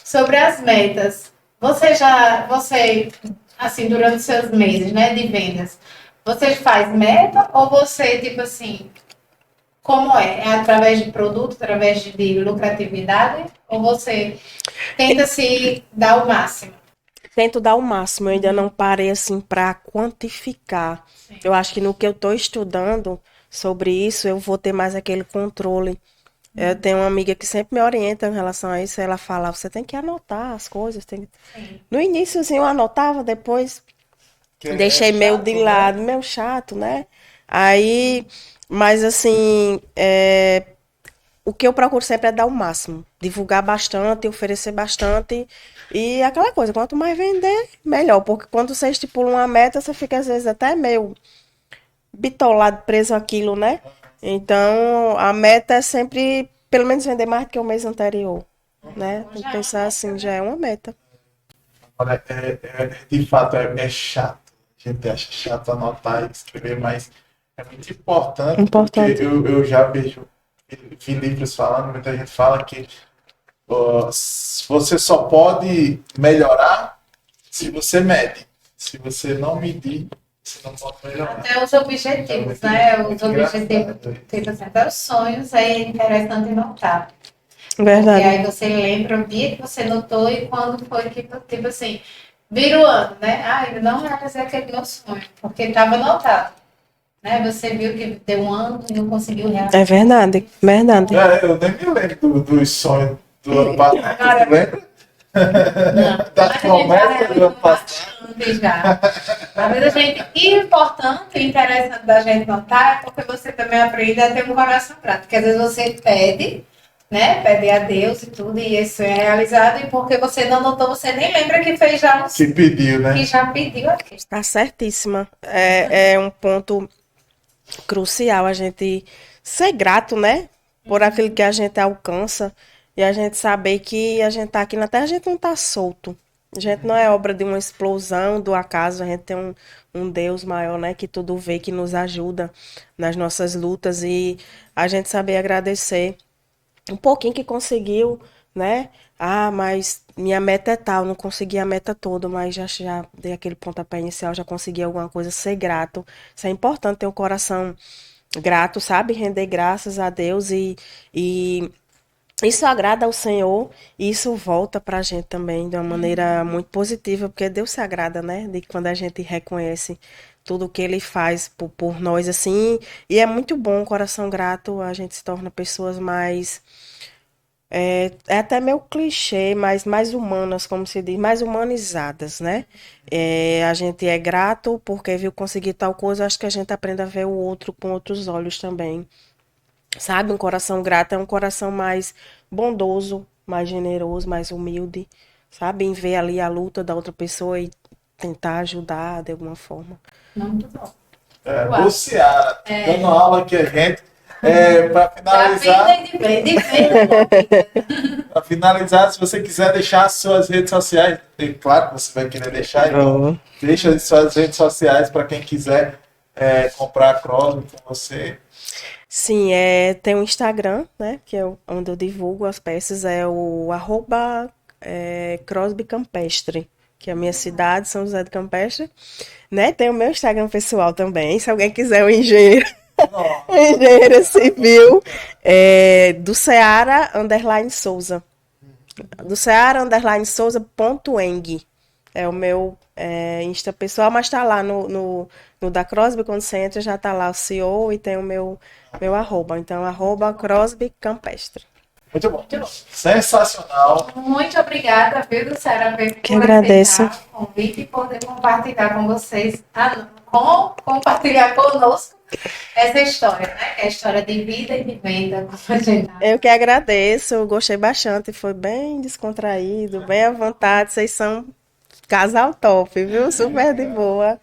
sobre as metas. Você, assim, durante os seus meses, né, de vendas, você faz meta ou você, tipo assim, como é? É através de produto, através de lucratividade? Ou você tenta se dar o máximo? Tento dar o máximo, eu ainda não parei assim para quantificar. Sim. Eu acho que no que eu estou estudando sobre isso, eu vou ter mais aquele controle. Eu tenho uma amiga que sempre me orienta em relação a isso, ela fala, você tem que anotar as coisas. No início, assim, eu anotava, depois deixei meio de lado, meio chato, né? Aí, mas assim, o que eu procuro sempre é dar o máximo. Divulgar bastante, oferecer bastante. E aquela coisa, quanto mais vender, melhor. Porque quando você estipula uma meta, você fica às vezes até meio bitolado, preso àquilo, né? Então, a meta é sempre, pelo menos, vender mais do que o mês anterior, né? Tem que pensar assim, já é uma meta. Olha, de fato, é chato. A gente acha chato anotar e escrever, mas é muito importante, Importante. porque eu já vi livros falando, muita gente fala que você só pode melhorar se você mede. Se você não medir, você não pode melhorar. Até os objetivos, né? Os objetivos, tipo assim, até os sonhos é interessante notar. E Verdade. aí você lembra o dia que você notou e quando foi que, tipo assim, vira o ano, né? Ah, eu não realizei aquele meu sonho, porque estava anotado. Né? Você viu que deu um ano e não conseguiu realizar. É verdade, verdade. Eu nem me lembro dos sonhos do ano passado. Cara, Você lembra? Não, Das mas a gente já promessas do ano realizou passado. bastante já. Às vezes a gente, e o importante e interessante da gente notar é porque você também aprende a ter um coração grato. Porque às vezes você pede, né? Pede a Deus e tudo, e isso é realizado, e porque você não notou, você nem lembra que fez já um Que pediu, né? que já pediu aqui. Está certíssima. É um ponto crucial a gente ser grato, né? Por aquilo que a gente alcança e a gente saber que a gente tá aqui na Terra, a gente não tá solto. A gente não é obra de uma explosão do acaso, a gente tem um Deus maior, né? Que tudo vê, que nos ajuda nas nossas lutas e a gente saber agradecer um pouquinho que conseguiu, né? Ah, mas minha meta é tal, não consegui a meta toda, mas já dei aquele pontapé inicial, já consegui alguma coisa, ser grato. Isso é importante, ter um coração grato, sabe? Render graças a Deus e isso agrada ao Senhor e isso volta pra gente também de uma maneira muito positiva, porque Deus se agrada, né? De quando a gente reconhece tudo o que Ele faz por nós, assim. E é muito bom, um coração grato, a gente se torna pessoas mais é até meio clichê, mas mais humanas, como se diz, mais humanizadas, né? A gente é grato porque viu conseguir tal coisa, acho que a gente aprende a ver o outro com outros olhos também. Sabe? Um coração grato é um coração mais bondoso, mais generoso, mais humilde, sabe? Em ver ali a luta da outra pessoa e tentar ajudar de alguma forma. Muito bom. Luciana, dando aula aqui a gente. Para finalizar. Para finalizar, se você quiser deixar suas redes sociais, é claro que você vai querer deixar, então deixa suas redes sociais para quem quiser comprar a Crosby com você. Sim, tem o Instagram, né? Que é onde eu divulgo as peças, é o @Crosby Campestre, que é a minha cidade, São José do Campestre. Né? Tem o meu Instagram pessoal também, se alguém quiser um engenheiro. Engenheiro civil do Ceará _Souza. Do Ceará _Souza.eng. É o meu Insta pessoal, mas tá lá no da Crosby, quando você entra, já tá lá o CEO e tem o meu arroba. Então, @Crosby Campestre. Muito bom. Sensacional. Muito obrigada, viu, Sara, Que agradeço. aceitar o convite e poder compartilhar com vocês, compartilhar conosco essa história, né? Que é a história de vida e de venda. Eu que agradeço, gostei bastante, foi bem descontraído, bem à vontade, vocês são casal top, viu? Super de boa.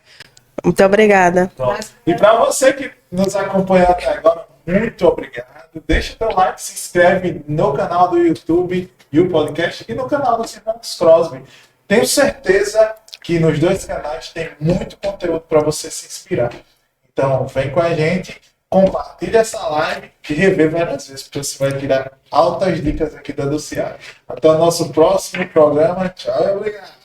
Muito obrigada. E para você que nos acompanhou até agora, muito obrigado. Deixa o teu like, se inscreve no canal do YouTube e o podcast e no canal dos Irmãos Crosby. Tenho certeza que nos dois canais tem muito conteúdo para você se inspirar. Então, vem com a gente, compartilha essa live e revê várias vezes, porque você vai tirar altas dicas aqui da Luciana. Até o nosso próximo programa. Tchau e obrigado.